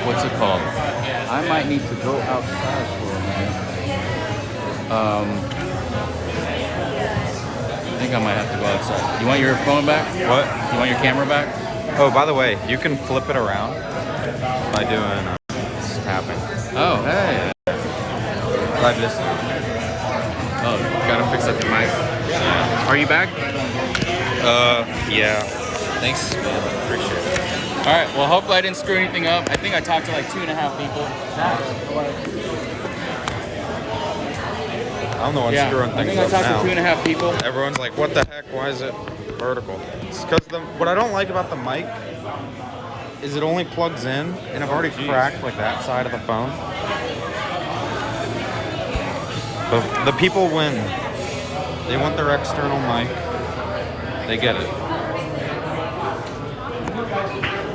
What's it called? I might need to go outside for a minute. I think I might have to go outside. You want your phone back? What? You want your camera back? Oh, by the way, you can flip it around by doing tapping. Oh, hey. Like this. Oh, gotta fix up the mic. Are you back? Yeah. Thanks, man. Appreciate it. All right. Well, hopefully I didn't screw anything up. I think I talked to like 2.5 people. I'm the one Yeah, screwing I things think I up talked now. to 2.5 people. Everyone's like, "What the heck? Why is it vertical?" It's because what I don't like about the mic is it only plugs in, and I've already cracked like that side of the phone. The people win. They want their external mic. They get it.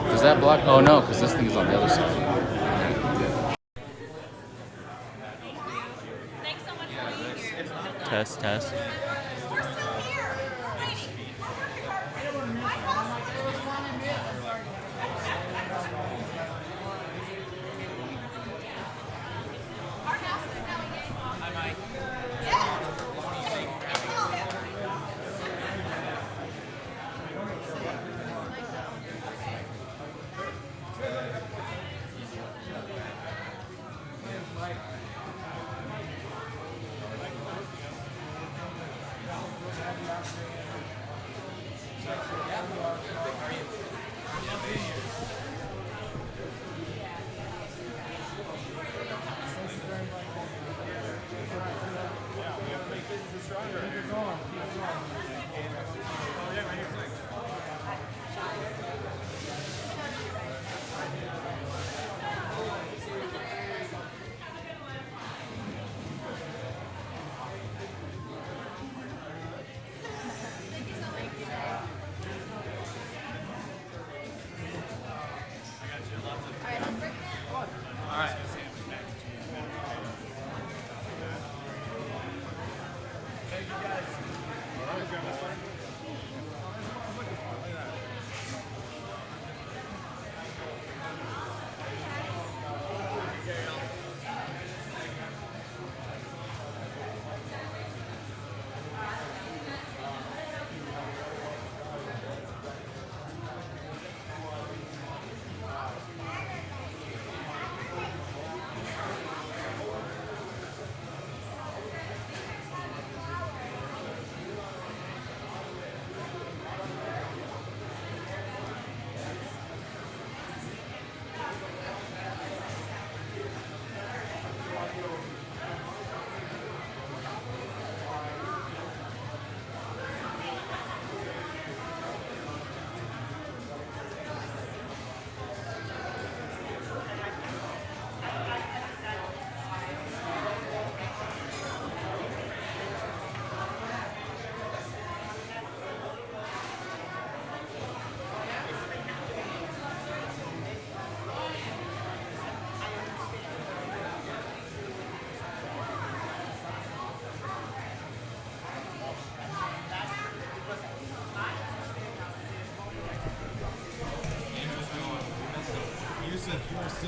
Does that block? Oh no, because this thing is on the other side. Test, test.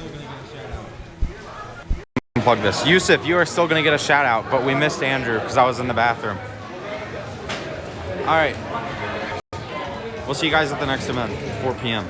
still going to get a shout out. Plug this. Yusuf, you are still going to get a shout out, but we missed Andrew because I was in the bathroom. All right. We'll see you guys at the next event, 4 p.m.